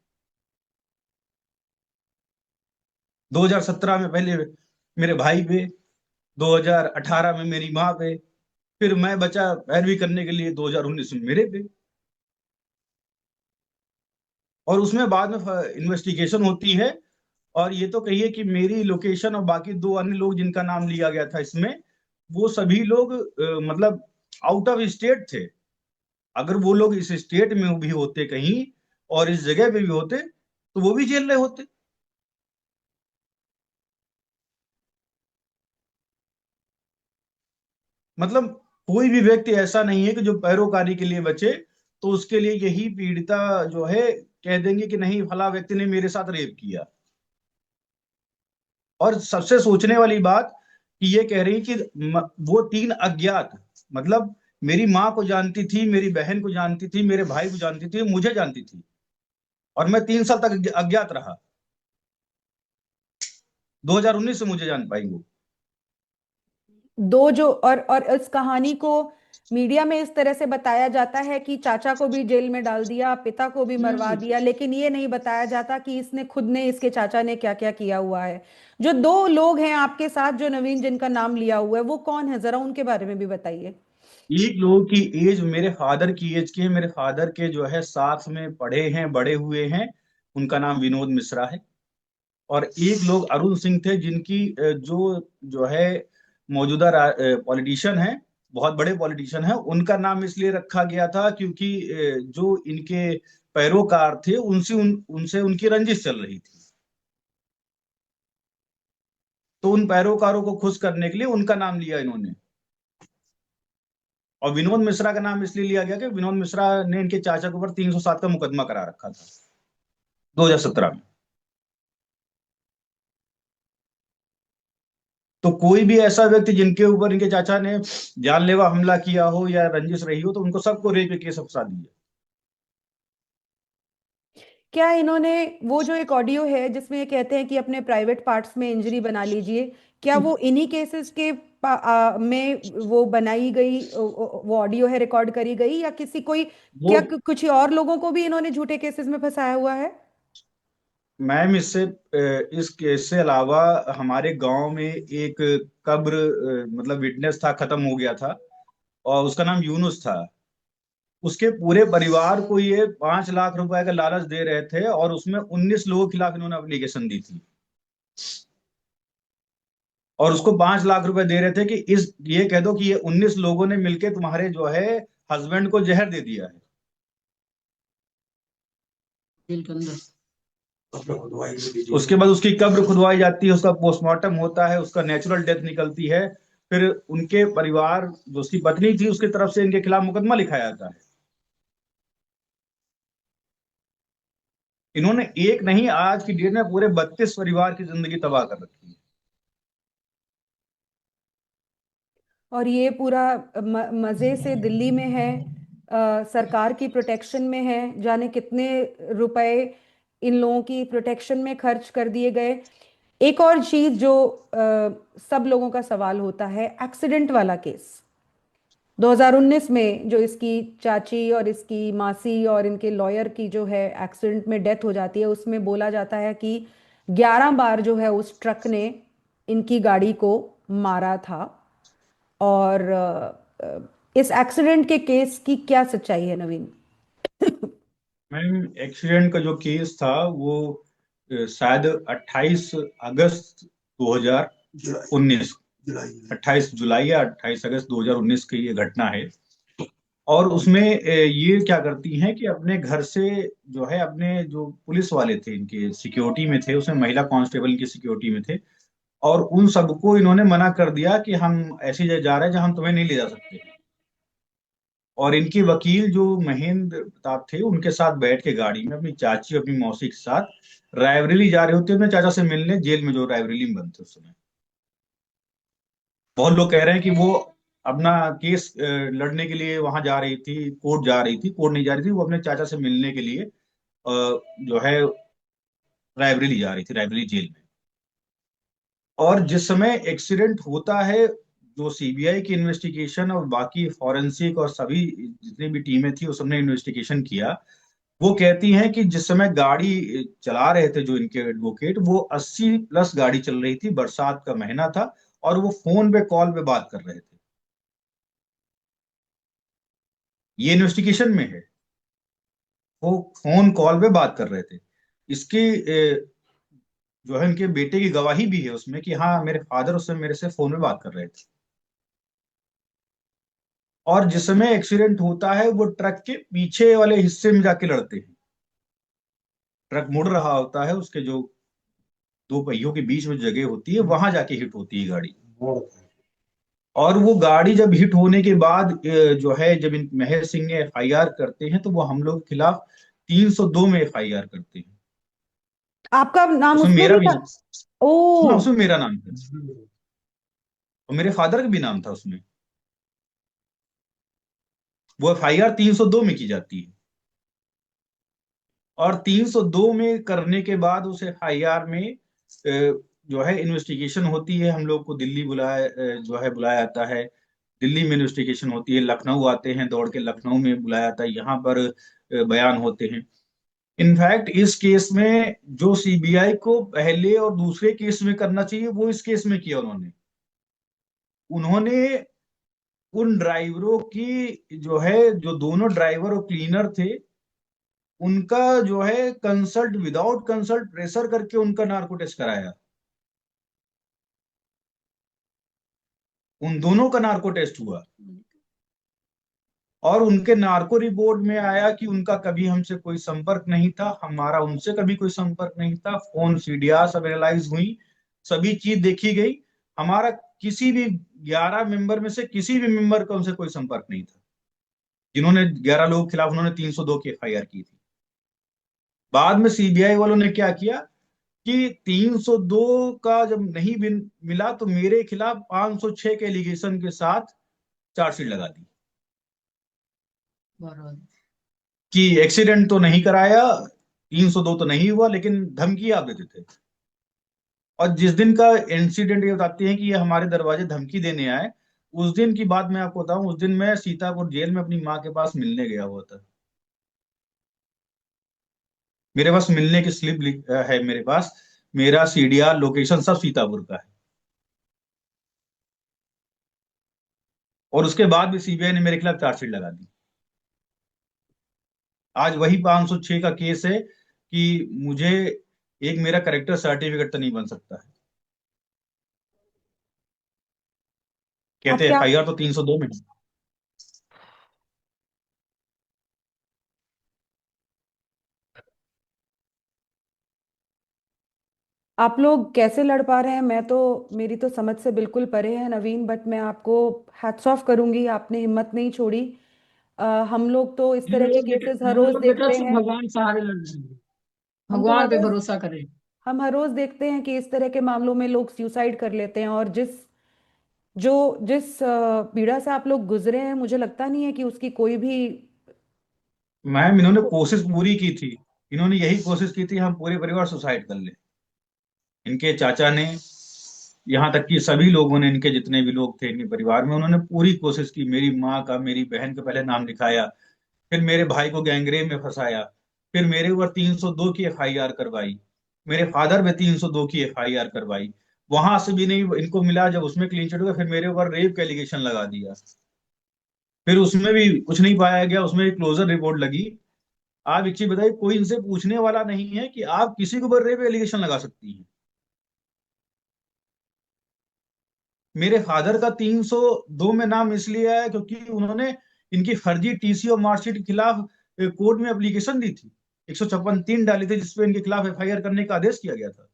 2017 में पहले मेरे भाई पे, 2018 में मेरी माँ पे, फिर मैं बचा पैरवी करने के लिए 2019 में मेरे पे। और उसमें बाद में इन्वेस्टिगेशन होती है, और ये तो कहिए कि मेरी लोकेशन और बाकी दो अन्य लोग जिनका नाम लिया गया था इसमें, वो सभी लोग मतलब आउट ऑफ स्टेट थे। अगर वो लोग इस स्टेट में भी होते कहीं और इस जगह पे भी होते, तो वो भी जेल में होते। मतलब कोई भी व्यक्ति ऐसा नहीं है कि जो पैरोकारी के लिए बचे, तो उसके लिए यही पीड़िता जो है कह देंगे कि नहीं फला व्यक्ति ने मेरे साथ रेप किया। और सबसे सोचने वाली बात कि ये कह रही कि वो तीन अज्ञात, मतलब मेरी माँ को जानती थी, मेरी बहन को जानती थी, मेरे भाई को जानती थी, मुझे जानती थी, और मैं 3 साल तक अज्ञात रहा। 2019 से मुझे जान पाई वो। दो जो और इस कहानी को मीडिया में इस तरह से बताया जाता है कि चाचा को भी जेल में डाल दिया, पिता को भी मरवा दिया, लेकिन ये नहीं बताया जाता कि इसने खुद ने, इसके चाचा ने क्या क्या किया हुआ है। जो दो लोग हैं आपके साथ, जो नवीन जिनका नाम लिया हुआ है, वो कौन है, जरा उनके बारे में भी बताइए। एक लोगों की एज मेरे फादर की एज की है, मेरे फादर के जो है साथ में पढ़े हैं, बड़े हुए हैं, उनका नाम विनोद मिश्रा है। और एक लोग अरुण सिंह थे, जिनकी जो जो है मौजूदा पॉलिटिशियन है, बहुत बड़े पॉलिटिशियन है, उनका नाम इसलिए रखा गया था क्योंकि जो इनके पैरोकार थे उनसे उनकी रंजिश चल रही थी। तो उन पैरोकारों को खुश करने के लिए उनका नाम लिया इन्होंने। और विनोद मिश्रा का नाम इसलिए लिया गया कि विनोद मिश्रा ने इनके चाचा के ऊपर 307 का मुकदमा करा रखा था 2017 में। तो कोई भी ऐसा व्यक्ति जिनके ऊपर इनके चाचा ने जानलेवा हमला किया हो या रंजिश रही हो, तो उनको सबको रेप के केस फंसा दिए। क्या इन्होंने, वो जो एक ऑडियो है जिसमें ये कहते हैं कि अपने प्राइवेट पार्ट्स में इंजरी बना लीजिए, क्या वो इन्हीं केसेस के में वो बनाई गई, वो ऑडियो है, रिकॉर्ड करी गई, या किसी कोई, वो क्या कुछ और लोगों को भी इन्होंने झूठे केसेस में फंसाया हुआ है? मैम, इस केस से अलावा हमारे गांव में एक कब्र, मतलब विटनेस था, खत्म हो गया था, और उसका नाम यूनुस था। उसके पूरे परिवार को ये 5 लाख रुपए का लालच दे रहे थे, और उसमें 19 लोगों के खिलाफ इन्होंने एप्लीकेशन दी थी। और उसको 5 लाख रुपए दे रहे थे कि इस ये कह दो कि ये 19 लोगों ने मिलके तुम्हारे जो है हस्बैंड को जहर दे दिया है। जेल के अंदर। उसके बाद उसकी कब्र खुदवाई जाती है, उसका पोस्टमार्टम होता है, उसका नेचुरल डेथ निकलती है। फिर उनके परिवार, जो उसकी पत्नी थी, उसकी तरफ से इनके खिलाफ मुकदमा लिखाया जाता है। इन्होंने एक नहीं, आज की डेट में पूरे 32 परिवार की जिंदगी तबाह कर रखी है। और ये पूरा मजे से दिल्ली में है, सरकार की प्रोटेक्शन में है, जाने कितने रुपए इन लोगों की प्रोटेक्शन में खर्च कर दिए गए। एक और चीज जो सब लोगों का सवाल होता है, एक्सीडेंट वाला केस 2019 में, जो इसकी चाची और इसकी मासी और इनके लॉयर की जो है एक्सीडेंट में डेथ हो जाती है, उसमें बोला जाता है कि 11 बार जो है उस ट्रक ने इनकी गाड़ी को मारा था। और इस एक्सीडेंट के केस की क्या सच्चाई है नवीन? मैम, एक्सीडेंट का जो केस था वो शायद 28 अगस्त 2019, 28 जुलाई या 28 अगस्त 2019 की ये घटना है। और उसमें ये क्या करती हैं कि अपने घर से जो है, अपने जो पुलिस वाले थे इनके सिक्योरिटी में थे, उसमें महिला कांस्टेबल इनकी सिक्योरिटी में थे, और उन सबको इन्होंने मना कर दिया कि हम ऐसी जगह जा रहे हैं जहां हम तुम्हें नहीं ले जा सकते। और इनके वकील जो महेंद्र प्रताप थे, उनके साथ बैठ के गाड़ी में अपनी चाची अपनी मौसी के साथ रायबरेली जा रहे होते, अपने चाचा से मिलने, जेल में जो रायबरेली में बंद थे उस समय। बहुत लोग कह रहे हैं कि वो अपना केस लड़ने के लिए वहां जा रही थी, कोर्ट जा रही थी, कोर्ट नहीं जा रही थी, वो अपने चाचा से मिलने के लिए जो है रायबरेली जा रही थी, रायबरेली जेल में। और जिस समय एक्सीडेंट होता है, जो सीबीआई की इन्वेस्टिगेशन और बाकी फॉरेंसिक और सभी जितनी भी टीमें थी, उस सबने इन्वेस्टिगेशन किया। वो कहती हैं कि जिस समय गाड़ी चला रहे थे जो इनके एडवोकेट, वो 80 प्लस गाड़ी चल रही थी, बरसात का महीना था, और वो फोन पे कॉल पे बात कर रहे थे। ये इन्वेस्टिगेशन में है, वो फोन कॉल पे बात कर रहे थे। इसकी जो है उनके बेटे की गवाही भी है उसमें कि हाँ, मेरे फादर उस समय मेरे से फोन पे बात कर रहे थे। और जिस समय एक्सीडेंट होता है, वो ट्रक के पीछे वाले हिस्से में जाके लड़ते हैं। ट्रक मुड़ रहा होता है, उसके जो दो पहियों के बीच में जगह होती है, वहां जाके हिट होती है गाड़ी। और वो गाड़ी जब हिट होने के बाद जो है, जब इन महेश सिंह ने एफआईआर करते हैं, तो वो हम लोग के खिलाफ 302 में एफआईआर करते हैं। आपका नाम उसमें उसमें मेरा भी भी, था? ओ, हाँ, उसमें मेरा नाम है। और मेरे फादर का भी नाम था उसमें। वो FIR 302 में की जाती है, और 302 में करने के बाद उस FIR में जो है इन्वेस्टिगेशन होती है। हम लोग को दिल्ली जो है बुलाया जाता है। दिल्ली में इन्वेस्टिगेशन होती है, लखनऊ आते हैं, दौड़ के लखनऊ में बुलाया जाता है, यहाँ पर बयान होते हैं। इनफैक्ट इस केस में जो CBI को पहले और दूसरे केस में करना चाहिए वो इस केस में किया उन्होंने। उन्होंने उन ड्राइवरों की जो है, जो दोनों ड्राइवर और क्लीनर थे, उनका जो है कंसल्ट, विदाउट कंसल्ट प्रेशर करके उनका नार्को टेस्ट कराया। उन दोनों का नार्को टेस्ट हुआ, और उनके नार्को रिपोर्ट में आया कि उनका कभी हमसे कोई संपर्क नहीं था, हमारा उनसे कभी कोई संपर्क नहीं था। फोन CDR सब एनालाइज हुई, सभी चीज देखी गई। हमारा किसी भी 11 मेंबर में से किसी भी मेंबर का उनसे कोई संपर्क नहीं था, जिन्होंने 11 लोगों के खिलाफ उन्होंने 302 की FIR की थी। बाद में CBI वालों ने क्या किया कि 302 का जब नहीं मिला तो मेरे खिलाफ 506 के एलिगेशन के साथ चार्जशीट लगा दी बराबर। कि एक्सीडेंट तो नहीं कराया, 302 तो नहीं हुआ, लेकिन धमकी आप देते थे। और जिस दिन का इंसिडेंट ये बताते हैं कि ये हमारे दरवाजे धमकी देने आए, उस दिन की बात मैं आपको बताऊं, उस दिन मैं सीतापुर जेल में अपनी माँ के पास मिलने गया हुआ था। मेरे पास मिलने की स्लिप है मेरे पास, मेरा CDR लोकेशन सब सीतापुर का है। और उसके बाद भी CBI ने मेरे खिलाफ चार्जशीट लगा दी। आज वही 506 का केस है कि मुझे एक मेरा करेक्टर सर्टिफिकेट तो नहीं बन सकता है। आप कहते हैं क्या FIR तो 302 में है। आप लोग कैसे लड़ पा रहे हैं? मैं तो, मेरी तो समझ से बिल्कुल परे है नवीन, बट मैं आपको हैट्स ऑफ करूंगी, आपने हिम्मत नहीं छोड़ी। हम लोग तो इस तरह के केसेस हर हम रोज लोग बेटा देखते सिर्फ हैं। भगवान सहारे लड़ रहे हैं, हम तो हर भगवान पे रोज भरोसा करें। हम हर रोज देखते हैं कि इस तरह के मामलों में लोग सुसाइड कर लेते हैं, और जो जिस पीड़ा से आप लोग गुजरे हैं, मुझे लगता नहीं है कि उसकी कोई भी। मैम, इन्होंने कोशिश पूरी की थी। इन्होंने यही कोशिश की थी हम पूरे परिवार सुसाइड कर ले। इनके चाचा ने, यहाँ तक कि सभी लोगों ने, इनके जितने भी लोग थे इनके परिवार में, उन्होंने पूरी कोशिश की। मेरी माँ का, मेरी बहन का पहले नाम लिखाया, फिर मेरे भाई को गैंगरेप में फंसाया, फिर मेरे ऊपर 302 की FIR करवाई, मेरे फादर पे 302 की FIR करवाई। वहां से भी नहीं इनको मिला, जब उसमें क्लीन चिट हुआ फिर मेरे ऊपर रेप का एलिगेशन लगा दिया। फिर उसमें भी कुछ नहीं पाया गया, उसमें एक क्लोजर रिपोर्ट लगी। आप एक चीज बताइए, कोई इनसे पूछने वाला नहीं है कि आप किसी के ऊपर रेप एलिगेशन लगा सकती हैं। मेरे फादर का 302 में नाम इसलिए आया क्योंकि उन्होंने इनकी फर्जी TC और मार्कशीट के खिलाफ कोर्ट में एप्लीकेशन दी थी। 156(3) डाली थी जिसपे इनके खिलाफ FIR करने का आदेश किया गया था।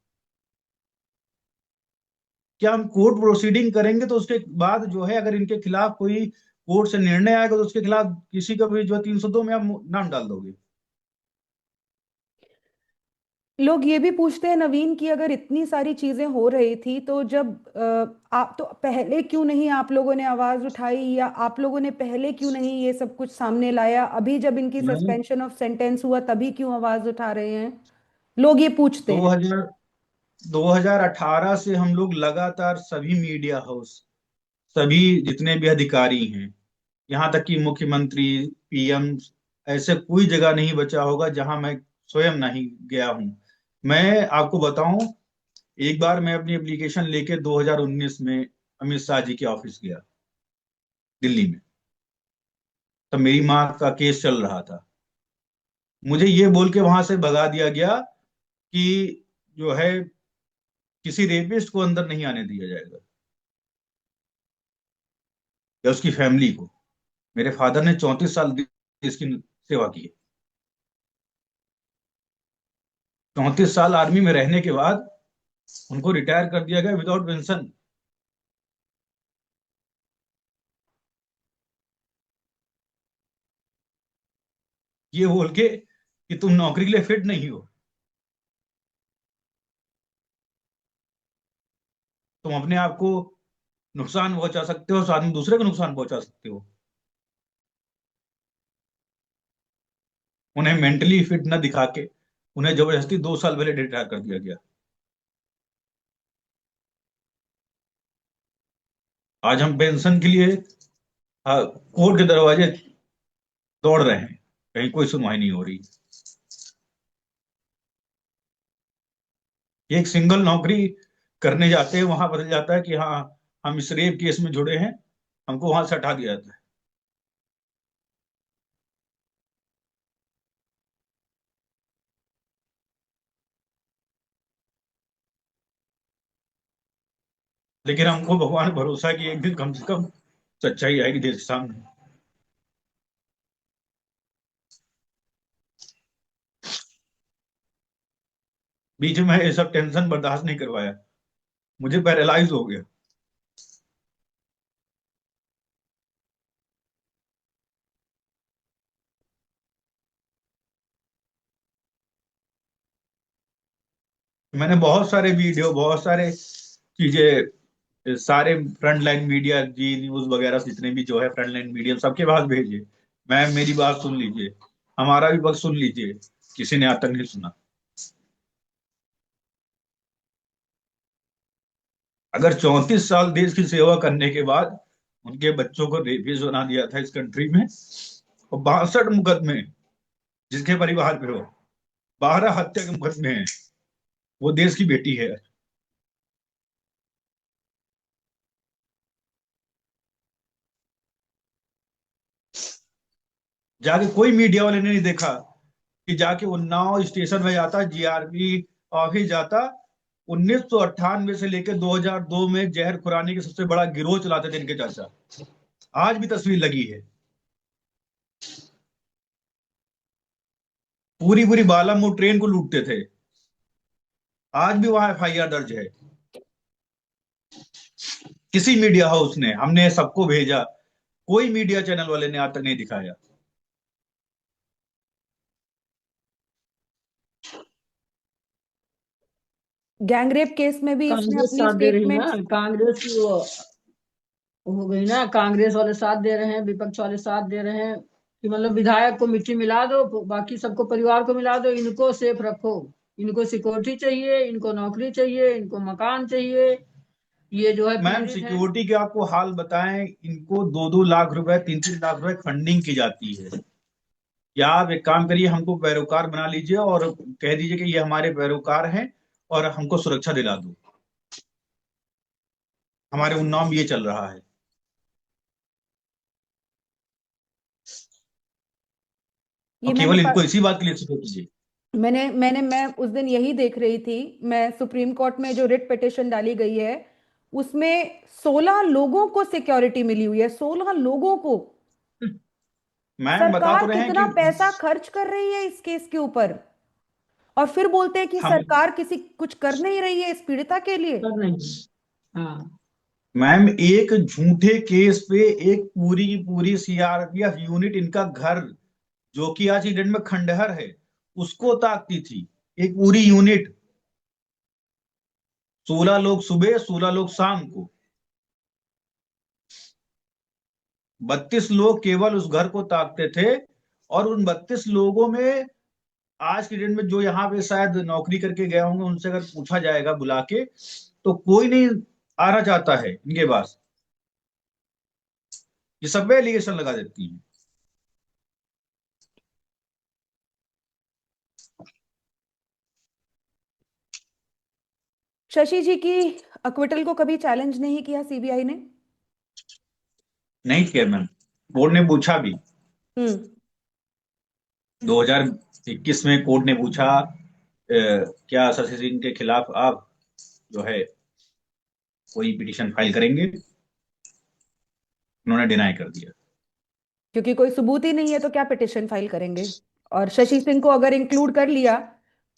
क्या हम कोर्ट प्रोसीडिंग करेंगे तो उसके बाद जो है, अगर इनके खिलाफ कोई कोर्ट से निर्णय आएगा तो उसके खिलाफ किसी का भी जो 302 में आप नाम डाल दोगे? लोग ये भी पूछते हैं नवीन कि अगर इतनी सारी चीजें हो रही थी, तो जब आप तो पहले क्यों नहीं आप लोगों ने आवाज उठाई, या आप लोगों ने पहले क्यों नहीं ये सब कुछ सामने लाया? अभी जब इनकी मैं सस्पेंशन ऑफ सेंटेंस हुआ तभी क्यों आवाज उठा रहे हैं? लोग ये पूछते हैं। 2000 2018 से हम लोग लगातार सभी मीडिया हाउस, सभी जितने भी अधिकारी हैं, यहाँ तक कि मुख्यमंत्री, PM, ऐसे कोई जगह नहीं बचा होगा जहां मैं स्वयं नहीं गया हूं। मैं आपको बताऊं, एक बार मैं अपनी एप्लीकेशन लेके 2019 में अमित शाह जी के ऑफिस गया दिल्ली में। तब मेरी माँ का केस चल रहा था। मुझे ये बोल के वहां से भगा दिया गया कि जो है, किसी रेपिस्ट को अंदर नहीं आने दिया जाएगा, या उसकी फैमिली को। मेरे फादर ने 34 साल देश की सेवा की है। 34 साल आर्मी में रहने के बाद उनको रिटायर कर दिया गया विदाउट पेंशन। ये बोल के कि तुम नौकरी के लिए फिट नहीं हो, तुम अपने आप को नुकसान पहुंचा सकते हो, साथ में दूसरे को नुकसान पहुंचा सकते हो। उन्हें मेंटली फिट न दिखा के उन्हें जबरदस्ती 2 साल पहले रिटायर कर दिया गया। आज हम पेंशन के लिए कोर्ट के दरवाजे दौड़ रहे हैं, कहीं कोई सुनवाई नहीं हो रही। एक सिंगल नौकरी करने जाते हैं, वहां बदल जाता है कि हाँ हम इस रेप केस में जुड़े हैं, हमको वहां से हटा दिया जाता है। लेकिन हमको भगवान भरोसा है कि एक दिन कम से कम सच्चाई आएगी देश के सामने। बीच में ये सब टेंशन बर्दाश्त नहीं करवाया, मुझे पैरालाइज हो गया। मैंने बहुत सारे वीडियो, बहुत सारे चीजें, सारे फ्रंट लाइन मीडिया, जी न्यूज वगैरह जितने भी जो है फ्रंट लाइन मीडिया, सबके पास भेजे। मैम मेरी बात सुन लीजिए, हमारा भी पक्ष सुन लीजिए। किसी ने आज तक नहीं सुना। अगर 34 साल देश की सेवा करने के बाद उनके बच्चों को रेपिस्ट बना दिया था इस कंट्री में, और 62 मुकदमे जिसके परिवार पे हो, 12 हत्या के मुकदमे हैं, वो देश की बेटी है। जाके कोई मीडिया वाले ने नहीं देखा कि जाके उन्नाव स्टेशन में जाता, जीआरपी ऑफिस जाता। 1998 से लेकर 2002 में जहर खुरानी के सबसे बड़ा गिरोह चलाते थे इनके चाचा। आज भी तस्वीर लगी है। पूरी पूरी बालामऊ ट्रेन को लूटते थे। आज भी वहां एफआईआर दर्ज है। किसी मीडिया हाउस ने, हमने सबको भेजा, कोई मीडिया चैनल वाले ने आज तक नहीं दिखाया। गैंगरेप केस में भी इसने कांग्रेस अपनी साथ दे रही ना, स्टेटमेंट्स। कांग्रेस की वो हो गई ना, कांग्रेस वाले साथ दे रहे हैं, विपक्ष वाले साथ दे रहे हैं कि मतलब विधायक को मिट्टी मिला दो, बाकी सबको परिवार को मिला दो, इनको सेफ रखो, इनको सिक्योरिटी चाहिए, इनको नौकरी चाहिए, इनको मकान चाहिए, ये जो है मैम पीड़ित है। सिक्योरिटी के आपको हाल बताएं, इनको 2-2 लाख रुपए, 3-3 लाख रुपए फंडिंग की जाती है। या आप एक काम करिए, हमको पैरोकार बना लीजिए और कह दीजिए कि ये हमारे पैरोकार हैं और हमको सुरक्षा दिला दो। हमारे उन्नाव में ये चल रहा है। ये और मैंने केवल इनको इसी बात के लिए सपोर्ट कीजिए। मैं उस दिन यही देख रही थी। मैं सुप्रीम कोर्ट में जो रिट पिटिशन डाली गई है उसमें 16 लोगों को सिक्योरिटी मिली हुई है, 16 लोगों को। मैम बता तो सरकार रहे हैं कि कितना पैसा खर्च कर रही है इस केस के ऊपर, और फिर बोलते हैं कि हम, सरकार किसी कुछ कर नहीं रही है इस पीड़िता के लिए। कर नहीं। हाँ। मैम एक झूठे केस पे एक पूरी की पूरी सीआरपीएफ यूनिट इनका घर, जो कि आज की डेट में खंडहर है, उसको ताकती थी। एक पूरी यूनिट, 16 लोग सुबह, 16 लोग शाम को, 32 लोग केवल उस घर को ताकते थे। और उन 32 लोगों में आज की डेट में जो यहाँ पे शायद नौकरी करके गए होंगे, उनसे अगर पूछा जाएगा बुला के, तो कोई नहीं आना चाहता है इनके पास। ये सब एलिगेशन लगा देती हैं। शशि जी की अक्विटल को कभी चैलेंज नहीं किया सीबीआई ने? नहीं किया मैम, बोर्ड ने पूछा भी। हम्म। 2021 में कोर्ट ने पूछा क्या शशि सिंह के खिलाफ आप जो है कोई पिटीशन फाइल करेंगे, उन्होंने डिनाई कर दिया। क्योंकि कोई सबूत ही नहीं है तो क्या पिटिशन फाइल करेंगे। और शशि सिंह को अगर इंक्लूड कर लिया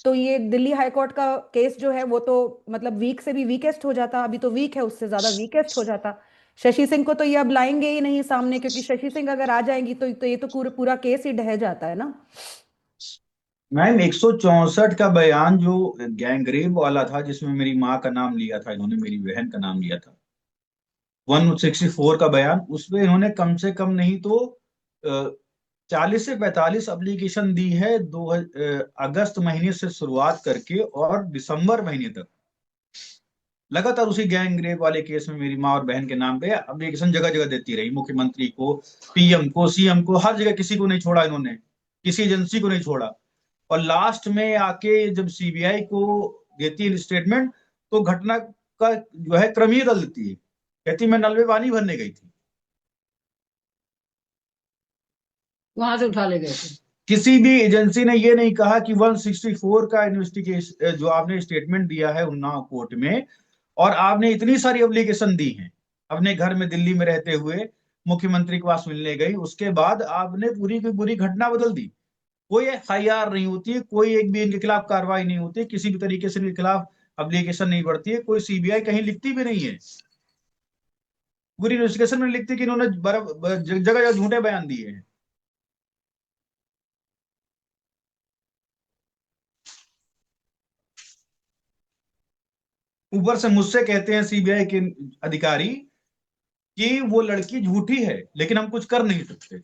तो ये दिल्ली हाई कोर्ट का केस जो है वो तो मतलब वीक से भी वीकेस्ट हो जाता, अभी तो वीक है, उससे ज्यादा वीकेस्ट हो जाता। शशि सिंह को तो ये अब लाएंगे ही नहीं सामने, क्योंकि शशि सिंह अगर आ जाएंगी तो ये तो पूरा पूरा केस ही ढह जाता है ना। मैम 164 का बयान जो गैंगरेप वाला था, जिसमें मेरी माँ का नाम लिया था इन्होंने, मेरी बहन का नाम लिया था, 164 का बयान, उसमें इन्होंने कम से कम नहीं तो 40 से 45 एप्लीकेशन दी है, अगस्त महीने से शुरुआत करके और दिसंबर महीने तक लगातार उसी गैंग रेप वाले केस में मेरी माँ और बहन के नाम पे एप्लीकेशन जगह जगह देती रही, मुख्यमंत्री को, पीएम को, सीएम को, हर जगह किसी को नहीं छोड़ा इन्होंने, किसी एजेंसी को नहीं छोड़ा। और लास्ट में आके जब सीबीआई को देती है स्टेटमेंट, तो घटना का जो है क्रम ही बदल देती है, कहती मैं नलवे पानी भरने गई थी। वहां से उठा ले गए थे। किसी भी एजेंसी ने ये नहीं कहा कि 164 का इन्वेस्टिगेशन जो आपने स्टेटमेंट दिया है उन्नाव कोर्ट में, और आपने इतनी सारी एप्लीकेशन दी हैं अपने घर में दिल्ली में रहते हुए, मुख्यमंत्री के पास मिलने गई, उसके बाद आपने पूरी की पूरी घटना बदल दी। कोई एफआईआर नहीं होती है, कोई एक भी इनके खिलाफ कार्रवाई नहीं होती, किसी भी तरीके से इनके खिलाफ एप्लीकेशन नहीं बढ़ती है, कोई सीबीआई कहीं लिखती भी नहीं है, पूरी इन्वेस्टिगेशन में लिखती है कि इन्होंने जगह जगह झूठे बयान दिए हैं। ऊपर से मुझसे कहते हैं सीबीआई के अधिकारी कि वो लड़की झूठी है, लेकिन हम कुछ कर नहीं सकते।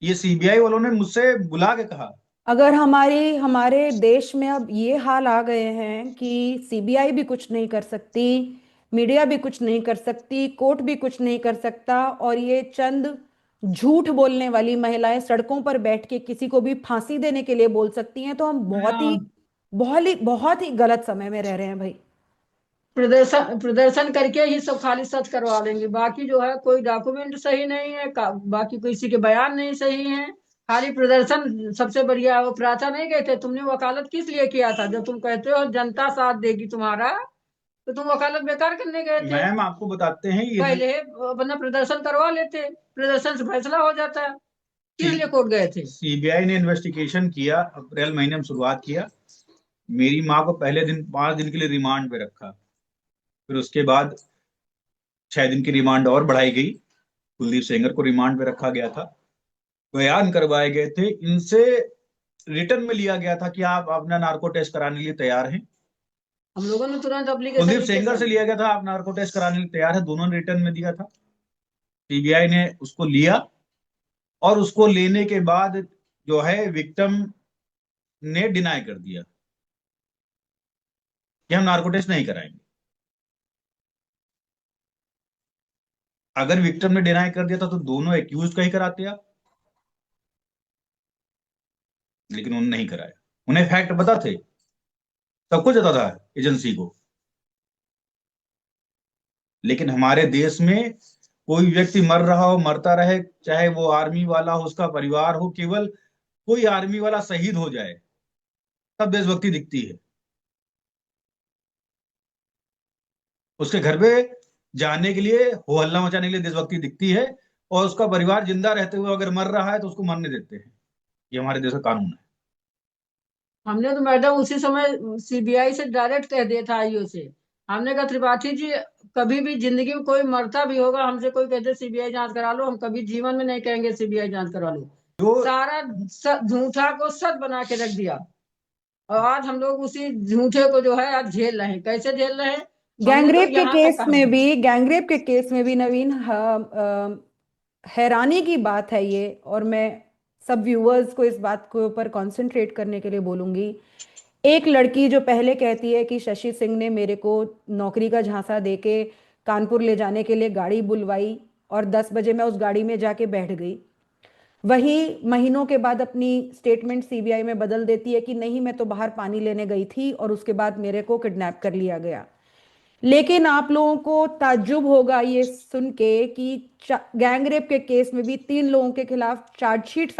ये सीबीआई वालों ने मुझसे बुला के कहा। अगर हमारे देश में अब ये हाल आ गए हैं कि सीबीआई भी कुछ नहीं कर सकती, मीडिया भी कुछ नहीं कर सकती, कोर्ट भी कुछ नहीं कर सकता, और ये चंद झूठ बोलने वाली महिलाएं सड़कों पर बैठ के किसी को भी फांसी देने के लिए बोल सकती हैं, तो हम हाँ, बहुत ही गलत समय में रह रहे हैं भाई। प्रदर्शन प्रदर्शन करके ही सब खाली सच करवा लेंगे, बाकी जो है कोई डॉक्यूमेंट सही नहीं है, बाकी किसी के बयान नहीं सही है, खाली प्रदर्शन सबसे बढ़िया है। वो प्राचा नहीं गए थे, तुमने वकालत किस लिए किया था? जब तुम कहते हो जनता साथ देगी तुम्हारा, तो तुम वकालत बेकार करने गए थे। मैम आपको बताते हैं ये जो पहले अपना प्रदर्शन करवा लेते, प्रदर्शन से फैसला हो जाता। किस लिए कोर्ट गए थे? सीबीआई ने इन्वेस्टिगेशन किया, अप्रैल महीने में शुरुआत किया, मेरी माँ को पहले दिन 5 दिन के लिए रिमांड पे रखा, फिर उसके बाद 6 दिन की रिमांड और बढ़ाई गई, कुलदीप सेंगर को रिमांड पे रखा गया था, बयान करवाए गए थे इनसे, रिटर्न में लिया गया था कि आप अपना नार्को टेस्ट कराने के लिए तैयार हैं। हम लोगों ने तुरंत एप्लीकेशन कुलदीप लिख के सेंगर से लिया गया था आप नार्को टेस्ट कराने के लिए तैयार है, दोनों ने रिटर्न में दिया था। सीबीआई ने उसको लिया, और उसको लेने के बाद जो है विक्टिम ने डिनाई कर दिया कि हम नार्को टेस्ट नहीं कराएंगे। अगर विक्टिम ने डिनाई कर दिया था तो दोनों एक्यूज का ही कराते आप, लेकिन उन्होंने नहीं कराया। उन्हें फैक्ट पता थे, सब कुछ पता था एजेंसी को, लेकिन हमारे देश में कोई व्यक्ति मर रहा हो, मरता रहे, चाहे वो आर्मी वाला हो, उसका परिवार हो, केवल कोई आर्मी वाला शहीद हो जाए तब देशभक्ति दिखती है। उसके घर पे जाने के लिए, हो हल्ला मचाने के लिए देशभक्ति दिखती है, और उसका परिवार जिंदा रहते हुए अगर मर रहा है तो उसको मरने देते हैं। ये हमारे देश का कानून है। हमने तो मैडम उसी समय सीबीआई से डायरेक्ट कह दिया था, आईओ से। हमने कहा त्रिपाठी जी, कभी भी जिंदगी में कोई मरता भी होगा, हमसे कोई कहते सीबीआई जांच करा लो, हम कभी जीवन में नहीं कहेंगे सीबीआई जांच करा लो। जो सारा झूठा को सच बना के रख दिया, और आज हम लोग उसी झूठे को जो है आज झेल रहे हैं। कैसे झेल रहे हैं? हमने तो यहाँ तक कहा। गैंगरेप के केस में भी नवीन, हैरानी की बात है ये, और मैं सब व्यूअर्स को इस बात के ऊपर कंसंट्रेट करने के लिए बोलूंगी। एक लड़की जो पहले कहती है कि शशि सिंह ने मेरे को नौकरी का झांसा देके कानपुर ले जाने के लिए गाड़ी बुलवाई, और 10 बजे मैं उस गाड़ी में जाके बैठ गई, वही महीनों के बाद अपनी स्टेटमेंट सीबीआई में बदल देती है कि नहीं, मैं तो बाहर पानी लेने गई थी और उसके बाद मेरे को किडनैप कर लिया गया। लेकिन आप लोगों को ताज्जुब होगा ये सुन के कि गैंगरेप के केस में भी 3 लोगों के खिलाफ चार्जशीट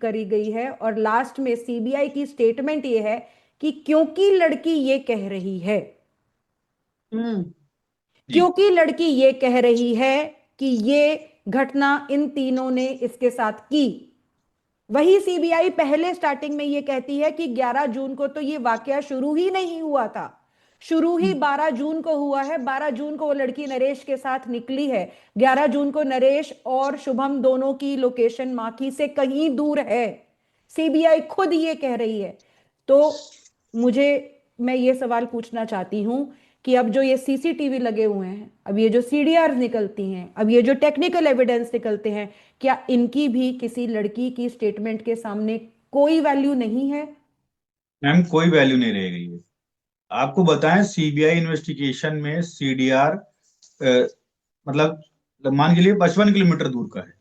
करी गई है, और लास्ट में सीबीआई की स्टेटमेंट ये है कि क्योंकि लड़की ये कह रही है, हम्म। जी, क्योंकि लड़की ये कह रही है कि ये घटना इन तीनों ने इसके साथ की। वही सीबीआई पहले स्टार्टिंग में ये कहती है कि 11 जून को तो ये वाकया शुरू ही नहीं हुआ था, शुरू ही 12 जून को हुआ है। 12 जून को वो लड़की नरेश के साथ निकली है। 11 जून को नरेश और शुभम दोनों की लोकेशन माखी से कहीं दूर है, सीबीआई खुद ये कह रही है। तो मुझे मैं ये सवाल पूछना चाहती हूं कि अब जो ये सीसीटीवी लगे हुए हैं, अब ये जो सीडीआर निकलती हैं, अब ये जो टेक्निकल एविडेंस निकलते हैं, क्या इनकी भी किसी लड़की की स्टेटमेंट के सामने कोई वैल्यू नहीं है? मैम कोई वैल्यू नहीं रह गई है। आपको बताएं, सीबीआई इन्वेस्टिगेशन में सीडीआर मतलब मान के लिए 55 किलोमीटर दूर का है।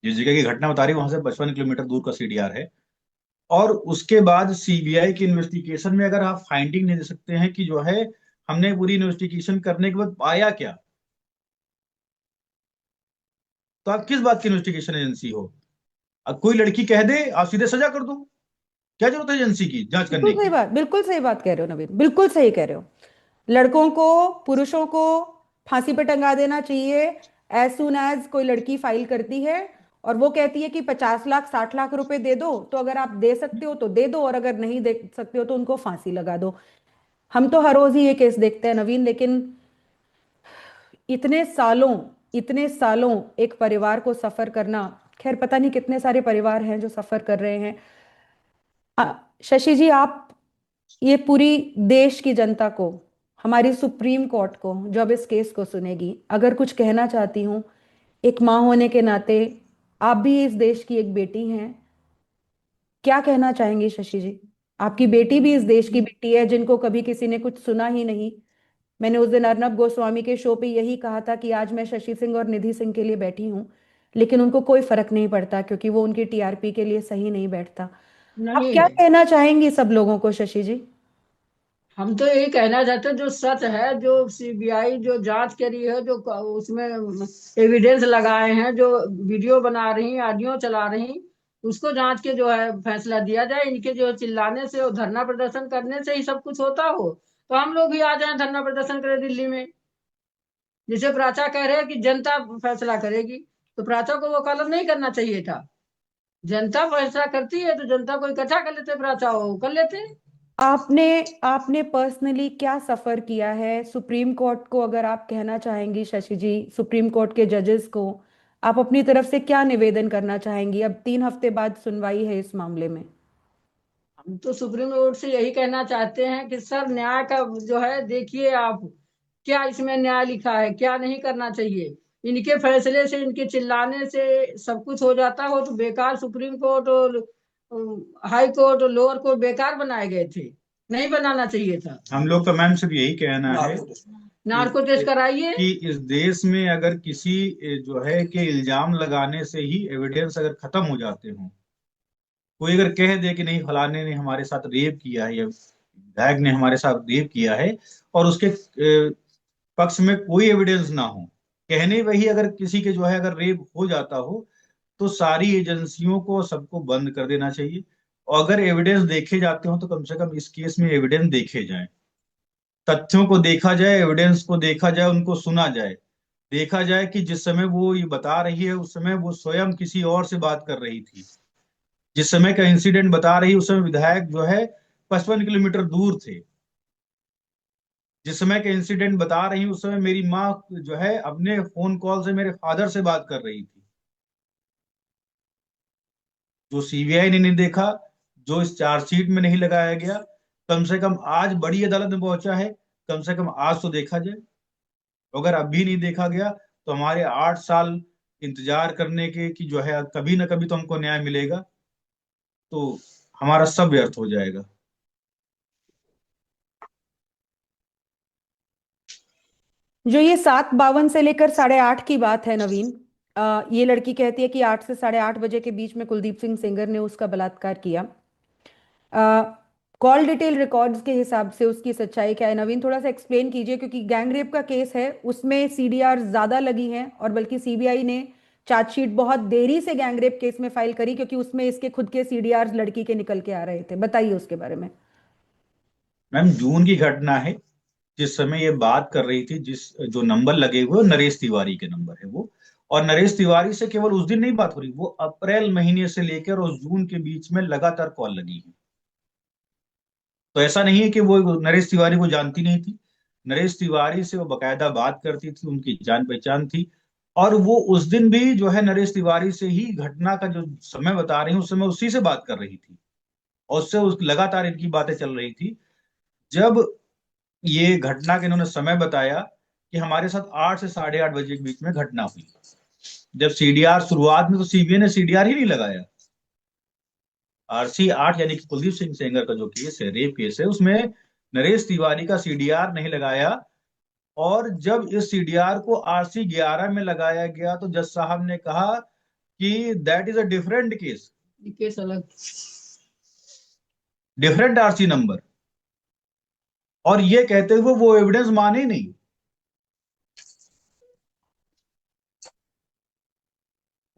जिस जगह की घटना बता रही है वहां से 55 किलोमीटर दूर का सीडीआर है। और उसके बाद सीबीआई की इन्वेस्टिगेशन में अगर आप फाइंडिंग नहीं दे सकते हैं कि जो है हमने पूरी इन्वेस्टिगेशन करने के बाद पाया क्या, तो आप किस बात की इन्वेस्टिगेशन एजेंसी हो? अब कोई लड़की कह दे आप सीधे सजा कर दो, क्या जरूरत है एजेंसी की जांच बिल्कुल करने सही की? बात, बिल्कुल सही बात कह रहे हो नवीन, बिल्कुल सही कह रहे हो। लड़कों को, पुरुषों को फांसी पे टंगा देना चाहिए एज सुन एज कोई लड़की फाइल करती है और वो कहती है कि 50 लाख 60 लाख रुपए दे दो, तो अगर आप दे सकते हो तो दे दो, और अगर नहीं दे सकते हो तो उनको फांसी लगा दो। हम तो हर रोज ही ये केस देखते हैं नवीन, लेकिन इतने सालों, इतने सालों एक परिवार को सफर करना, खैर पता नहीं कितने सारे परिवार हैं जो सफर कर रहे हैं। शशि जी, आप ये पूरी देश की जनता को, हमारी सुप्रीम कोर्ट को जो अब इस केस को सुनेगी, अगर कुछ कहना चाहती हूँ एक माँ होने के नाते, आप भी इस देश की एक बेटी हैं, क्या कहना चाहेंगी शशि जी? आपकी बेटी भी इस देश की बेटी है जिनको कभी किसी ने कुछ सुना ही नहीं। मैंने उस दिन अर्नब गोस्वामी के शो पे यही कहा था कि आज मैं शशि सिंह और निधि सिंह के लिए बैठी हूं, लेकिन उनको कोई फर्क नहीं पड़ता क्योंकि वो उनकी टीआरपी के लिए सही नहीं बैठता। आप नहीं, क्या कहना चाहेंगी सब लोगों को शशि जी? हम तो यही कहना चाहते हैं जो सच है, जो सीबीआई जो जांच करी है, जो उसमें एविडेंस लगाए हैं, जो वीडियो बना रही, ऑडियो चला रही, उसको जांच के जो है फैसला दिया जाए। इनके जो चिल्लाने से और धरना प्रदर्शन करने से ही सब कुछ होता हो तो हम लोग भी आ जाएं धरना प्रदर्शन करें दिल्ली में। जैसे प्राचा कह रहे हैं कि जनता फैसला करेगी, तो प्राचा को वो कलम नहीं करना चाहिए था। जनता फैसला करती है तो जनता को इकट्ठा कर लेते, प्राचा वो कर लेते। आपने आपने पर्सनली क्या सफर किया है सुप्रीम कोर्ट को, अगर आप कहना चाहेंगी शशि जी, सुप्रीम कोर्ट के जजेस को आप अपनी तरफ से क्या निवेदन करना चाहेंगी? अब 3 हफ्ते बाद सुनवाई है इस मामले में। हम तो सुप्रीम कोर्ट से यही कहना चाहते हैं कि सर न्याय का जो है देखिए आप, क्या इसमें न्याय लिखा है, क्या नहीं करना चाहिए। इनके फैसले से, इनके चिल्लाने से सब कुछ हो जाता हो तो बेकार सुप्रीम कोर्ट और हाई कोर्ट और लोअर कोर्ट बेकार बनाए गए थे, नहीं बनाना चाहिए था। हम लोग का मैम सिर्फ यही कहना है नार्को टेस्ट कराइए। कि इस देश में अगर किसी जो है कि इल्जाम लगाने से ही एविडेंस अगर खत्म हो जाते हो, कोई अगर कह दे कि नहीं फलाने ने हमारे साथ रेप किया है या विधायक ने हमारे साथ रेप किया है, और उसके पक्ष में कोई एविडेंस ना हो, कहने वही अगर किसी के जो है अगर रेप हो जाता हो, तो सारी एजेंसियों को सबको बंद कर देना चाहिए। और अगर एविडेंस देखे जाते हो तो कम से कम इस केस में एविडेंस देखे जाएं, तथ्यों को देखा जाए, एविडेंस को देखा जाए, उनको सुना जाए। देखा जाए कि जिस समय वो ये बता रही है उस समय वो स्वयं किसी और से बात कर रही थी, जिस समय का इंसिडेंट बता रही उस समय विधायक जो है 55 किलोमीटर दूर थे, जिस समय का इंसिडेंट बता रही उस समय मेरी माँ जो है अपने फोन कॉल से मेरे फादर से बात कर रही थी। जो सीबीआई ने नहीं देखा, जो इस चार्जशीट में नहीं लगाया गया, कम से कम आज बड़ी अदालत में पहुंचा है, कम से कम आज तो देखा जाए। अगर अभी नहीं देखा गया तो हमारे 8 साल इंतजार करने के कि जो है कभी ना कभी तो हमको न्याय मिलेगा, तो हमारा सब व्यर्थ हो जाएगा। जो ये 7:52 से लेकर 8:30 की बात है नवीन, ये लड़की कहती है कि 8 से 8:30 बजे के बीच में कुलदीप सिंह सेंगर ने उसका बलात्कार किया। कॉल डिटेल रिकॉर्ड्स के हिसाब से उसकी सच्चाई क्या है नवीन, थोड़ा सा एक्सप्लेन कीजिए, क्योंकि गैंगरेप का केस है, उसमें सीडीआर ज्यादा लगी हैं, और बल्कि सीबीआई ने चार्जशीट बहुत देरी से गैंगरेप केस में फाइल करी क्योंकि उसमें इसके खुद के सीडीआर लड़की के निकल के आ रहे थे। बताइए उसके बारे में। मैम जून की घटना है, जिस समय ये बात कर रही थी, जिस जो नंबर लगे हुए नरेश तिवारी के नंबर है वो, और नरेश तिवारी से केवल उस दिन नहीं बात हो रही, वो अप्रैल महीने से लेकर और जून के बीच में लगातार कॉल लगी है। तो ऐसा नहीं है कि वो नरेश तिवारी को जानती नहीं थी, नरेश तिवारी से वो बकायदा बात करती थी, उनकी जान पहचान थी। और वो उस दिन भी जो है नरेश तिवारी से ही घटना का जो समय बता रही हूँ उस समय उसी से बात कर रही थी, और उससे लगातार इनकी बातें चल रही थी। जब ये घटना के इन्होंने समय बताया कि हमारे साथ 8 से 8:30 बजे के बीच में घटना हुई। जब सीडीआर शुरुआत में तो सीबीआई ने सीडीआर ही नहीं लगाया। RC 8 यानी कि कुलदीप सिंह सेंगर का जो केस है, रेप केस है, उसमें नरेश तिवारी का सीडीआर नहीं लगाया। और जब इस सीडीआर को RC 11 में लगाया गया तो जज साहब ने कहा कि that is a different case, ये केस अलग। Different RC number. और ये कहते हुए वो एविडेंस माने ही नहीं।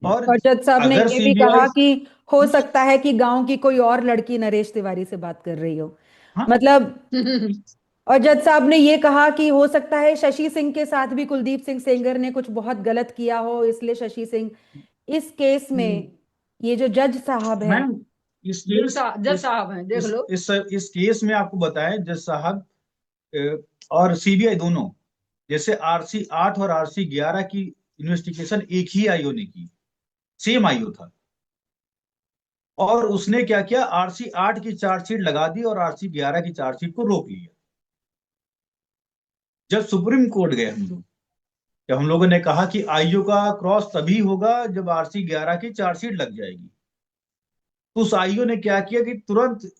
और और जज साहब ने अगर ये भी सीबीआई, कहा कि हो सकता है कि गांव की कोई और लड़की नरेश तिवारी से बात कर रही हो। हाँ, मतलब, और जज साहब ने ये कहा कि हो सकता है शशि सिंह के साथ भी कुलदीप सिंह सेंगर ने कुछ बहुत गलत किया हो, इसलिए शशि सिंह इस केस में, ये जो जज साहब है। मैम इस केस जज इस साहब हैं, देख लो। इस केस में आपको बताएं, जज साहब और सीबीआई दोनों, जैसे RC 8 और RC 11 की इन्वेस्टिगेशन एक ही आईओ ने की, सेम आईओ था। और उसने क्या किया, RC 8 की चार्जशीट लगा दी और RC 11 की चार्जशीट को रोक लिया। जब सुप्रीम कोर्ट गए हम लोग, जब हम लोगों ने कहा कि आईओ का क्रॉस तभी होगा जब RC 11 की चार्जशीट लग जाएगी, तो उस आईओ ने क्या किया कि तुरंत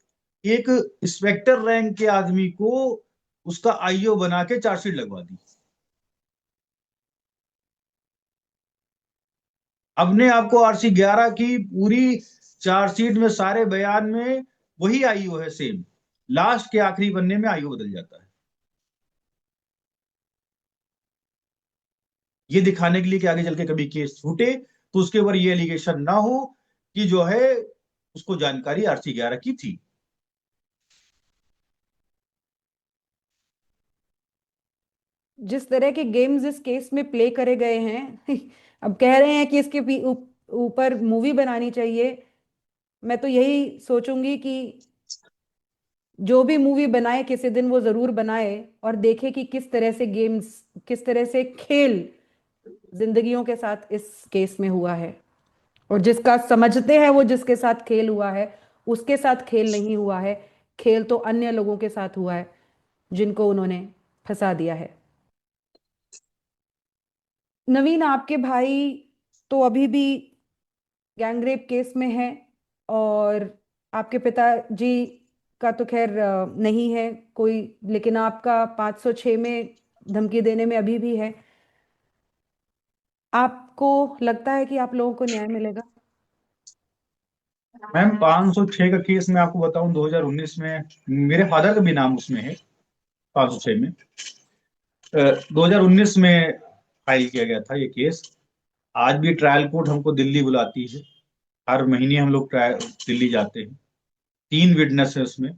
एक इंस्पेक्टर रैंक के आदमी को उसका आईओ बना के चार्जशीट लगवा दी। अपने आपको RC 11 की पूरी चार्जशीट में, सारे बयान में वही आईओ है सेम। लास्ट के आखिरी बनने में आईओ बदल जाता है, ये दिखाने के लिए कि आगे चल के कभी केस छूटे तो उसके ऊपर ये एलिगेशन ना हो कि जो है उसको जानकारी RC 11 की थी। जिस तरह के गेम्स इस केस में प्ले करे गए हैं, अब कह रहे हैं कि इसके ऊपर मूवी बनानी चाहिए। मैं तो यही सोचूंगी कि जो भी मूवी बनाए किसी दिन वो जरूर बनाए और देखे कि किस तरह से गेम्स, किस तरह से खेल जिंदगियों के साथ इस केस में हुआ है। और जिसका समझते हैं वो जिसके साथ खेल हुआ है, उसके साथ खेल नहीं हुआ है। खेल तो अन्य लोगों के साथ हुआ है जिनको उन्होंने फंसा दिया है। नवीन, आपके भाई तो अभी भी गैंगरेप केस में है, और आपके पिताजी का तो खैर नहीं है कोई, लेकिन आपका 506 में धमकी देने में अभी भी है। आपको लगता है कि आप लोगों को न्याय मिलेगा? मैम 506 का केस मैं आपको बताऊं, 2019 में मेरे फादर का भी नाम उसमें है, 506 में। 2019 में फाइल किया गया था ये केस। आज भी ट्रायल कोर्ट हमको दिल्ली बुलाती है, हर महीने हम लोग ट्रायल दिल्ली जाते हैं। 3 विटनेस है उसमें,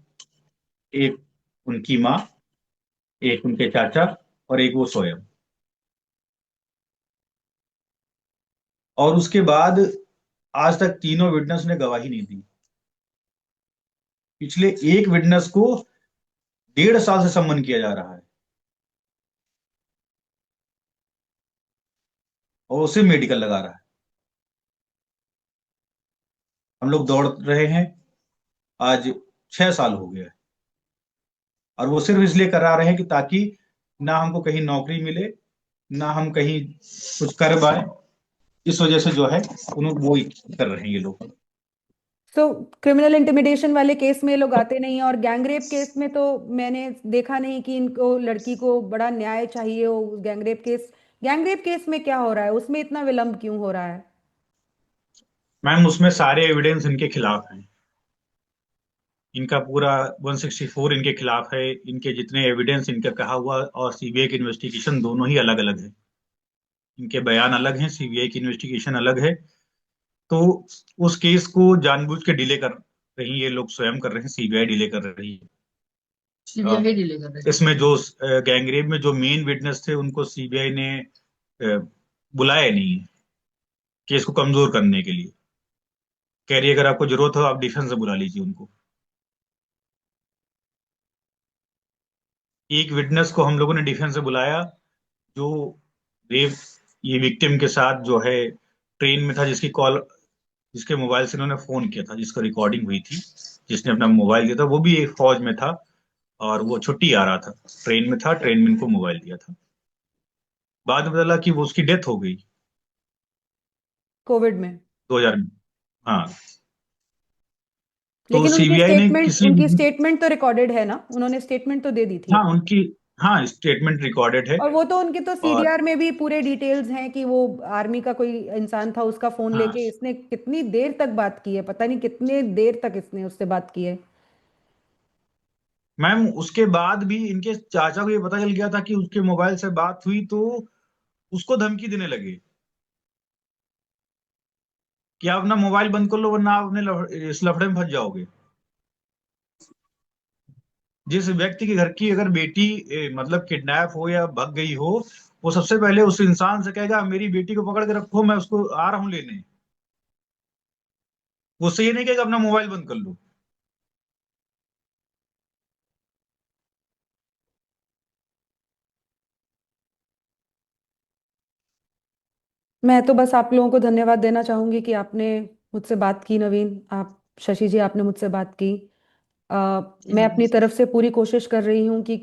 एक उनकी माँ, एक उनके चाचा, और एक वो स्वयं। और उसके बाद आज तक तीनों विटनेस ने गवाही नहीं दी। पिछले एक विटनेस को 1.5 साल से सम्मन किया जा रहा है और उसे मेडिकल लगा रहा है। हम लोग दौड़ रहे हैं, आज 6 साल हो गया है। और वो सिर्फ इसलिए करा रहे हैं कि ताकि ना हमको कहीं नौकरी मिले, ना हम कहीं कुछ कर पाए। इस वजह से जो है वो ही कर रहे हैं ये लोग। तो क्रिमिनल इंटिमिडेशन वाले केस में ये लोग आते नहीं है, और गैंगरेप केस में तो मैंने देखा नहीं कि इनको, लड़की को बड़ा न्याय चाहिए हो। गैंगरेप केस में क्या हो रहा है, उसमें इतना विलंब क्यों हो रहा है? मैम उसमें सारे एविडेंस इनके खिलाफ हैं। इनका पूरा 164 इनके खिलाफ है। इनके जितने एविडेंस, इनका कहा हुआ और सीबीआई की इन्वेस्टिगेशन दोनों ही अलग अलग है। इनके बयान अलग हैं, सीबीआई की इन्वेस्टिगेशन अलग है। तो उस केस को जानबूझ के डिले कर रही ये लोग, स्वयं कर रहे हैं, सीबीआई डिले कर रही है। सीबीआई डिले कर रही इसमें जो गैंगरेप में जो मेन विटनेस थे उनको सीबीआई ने बुलाया नहीं है, केस को कमजोर करने के लिए। कह रही है अगर आपको जरूरत हो आप डिफेंस से बुला लीजिए उनको। एक विटनेस को हम लोगों ने डिफेंस से बुलाया, जो रेप, ये विक्टिम के साथ जो है ट्रेन में था, जिसकी कॉल, जिसके मोबाइल से इन्होंने फोन किया था, जिसका रिकॉर्डिंग हुई थी, जिसने अपना मोबाइल दिया था, वो भी एक फौज में था। और वो छुट्टी आ रहा था, ट्रेन में था, ट्रेन में इनको मोबाइल दिया था। बाद में पता चला कि वो उसकी डेथ हो गई कोविड में। 2000 में। हाँ। तो लेकिन सीबीआई ने किसी, उनकी स्टेटमेंट तो रिकॉर्डेड है ना, उन्होंने स्टेटमेंट तो दे दी थी। हाँ उनकी, हाँ स्टेटमेंट रिकॉर्डेड है। और वो तो उनके तो और सीडीआर में भी पूरे डिटेल्स हैं कि वो आर्मी का कोई इंसान था, उसका फोन हाँ लेके इसने कितनी देर तक बात की है, पता नहीं कितने देर तक इसने उससे बात की है। मैम, उसके बाद भी इनके चाचा को ये पता चल गया था कि उसके मोबाइल से बात हुई, तो उसको धमकी देने लगे कि आप अपना मोबाइल बंद कर लो वरना आप अपने इस लफड़े में फंस जाओगे। जिस व्यक्ति के घर की अगर बेटी मतलब किडनैप हो या भग गई हो, वो सबसे पहले उस इंसान से कहेगा मेरी बेटी को पकड़ के रखो, मैं उसको आ रहा हूं लेने। वो उससे ये नहीं कहेगा अपना मोबाइल बंद कर लो। मैं तो बस आप लोगों को धन्यवाद देना चाहूंगी कि आपने मुझसे बात की, नवीन, आप, शशि जी, आपने मुझसे बात की। मैं अपनी तरफ से पूरी कोशिश कर रही हूँ कि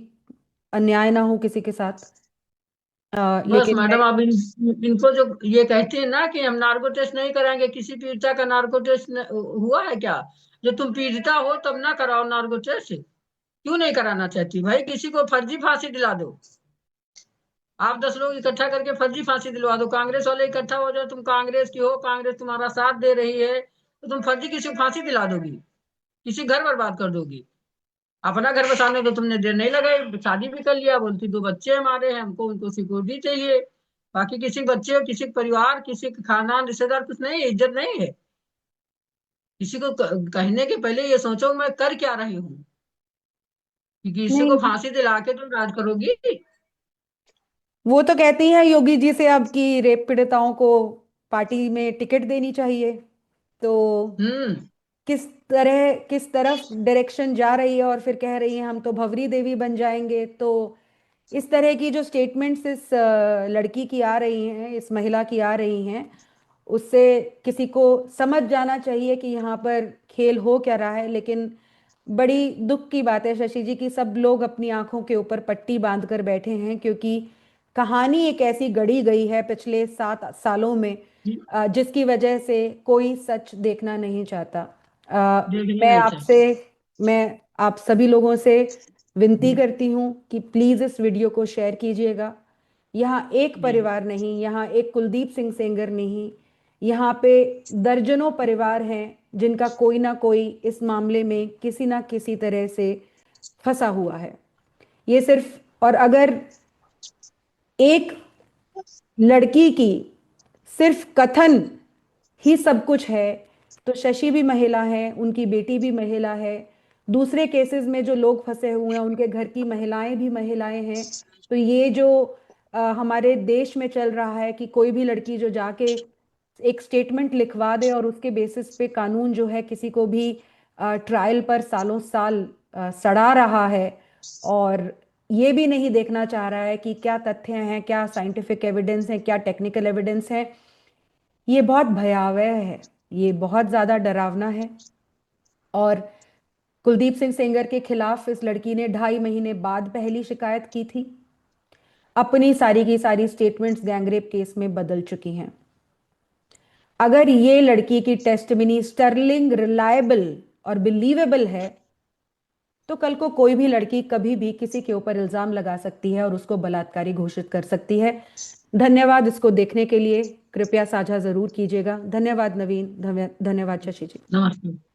अन्याय ना हो किसी के साथ। बस लेकिन मैं, मैडम, आप इनको जो ये कहते हैं ना कि हम नार्को टेस्ट नहीं कराएंगे, किसी पीड़िता का नार्को टेस्ट हुआ है क्या? जो तुम पीड़िता हो तब ना कराओ नार्को टेस्ट? क्यों नहीं कराना चाहती भाई? किसी को फर्जी फांसी दिला दो। आप 10 लोग इकट्ठा करके फर्जी फांसी दिलवा दो। कांग्रेस वाले इकट्ठा हो जाओ, तुम कांग्रेस की हो, कांग्रेस तुम्हारा साथ दे रही है, तो तुम फर्जी किसी को फांसी दिला दोगी, किसी घर बर्बाद कर दोगी। अपना घर बसाने को तुमने देर नहीं लगाई, शादी भी कर लिया, बोलती 2 बच्चे हमारे हैं, हमको उनको सिक्योरिटी चाहिए। बाकी किसी बच्चे, किसी परिवार, किसी खानदान, रिश्तेदार कुछ नहीं है, इज्जत नहीं है। किसी को कहने के पहले ये सोचो मैं कर क्या रही हूँ, कि किसी को नहीं, फांसी दिला के तुम राज करोगी। वो तो कहती हैं योगी जी से अब कि रेप पीड़िताओं को पार्टी में टिकट देनी चाहिए। तो हम्म। किस तरफ डायरेक्शन जा रही है, और फिर कह रही है हम तो भवरी देवी बन जाएंगे। तो इस तरह की जो स्टेटमेंट्स इस लड़की की आ रही हैं, इस महिला की आ रही हैं, उससे किसी को समझ जाना चाहिए कि यहाँ पर खेल हो क्या रहा है। लेकिन बड़ी दुख की बात है शशि जी कि सब लोग अपनी आंखों के ऊपर पट्टी बांध कर बैठे हैं, क्योंकि कहानी एक ऐसी गढ़ी गई है पिछले 7 सालों में, जिसकी वजह से कोई सच देखना नहीं चाहता। देखने मैं नहीं आपसे, चाहिए। मैं आप सभी लोगों से विनती करती हूँ कि प्लीज इस वीडियो को शेयर कीजिएगा। यहाँ एक जी। परिवार नहीं, यहाँ एक कुलदीप सिंह सेंगर नहीं, यहाँ पे दर्जनों परिवार हैं जिनका कोई ना कोई इस मामले में किसी ना किसी तरह से फंसा हुआ है। ये सिर्फ, और अगर एक लड़की की सिर्फ कथन ही सब कुछ है, तो शशि भी महिला है, उनकी बेटी भी महिला है, दूसरे केसेस में जो लोग फंसे हुए हैं उनके घर की महिलाएं भी महिलाएं हैं। तो ये जो हमारे देश में चल रहा है कि कोई भी लड़की जो जाके एक स्टेटमेंट लिखवा दे और उसके बेसिस पे कानून जो है किसी को भी ट्रायल पर सालों साल सड़ा रहा है, और ये भी नहीं देखना चाह रहा है कि क्या तथ्य हैं, क्या साइंटिफिक एविडेंस है, क्या टेक्निकल एविडेंस है। ये बहुत भयावह है, ये बहुत ज्यादा डरावना है। और कुलदीप सिंह सेंगर के खिलाफ इस लड़की ने 2.5 महीने बाद पहली शिकायत की थी। अपनी सारी की सारी स्टेटमेंट्स गैंगरेप केस में बदल चुकी हैं। अगर ये लड़की की टेस्टिमनी स्टर्लिंग, रिलायबल और बिलीवेबल है, तो कल को कोई भी लड़की कभी भी किसी के ऊपर इल्जाम लगा सकती है और उसको बलात्कारी घोषित कर सकती है। धन्यवाद इसको देखने के लिए, कृपया साझा जरूर कीजिएगा। धन्यवाद नवीन, धन्यवाद शशि जी। नमस्ते।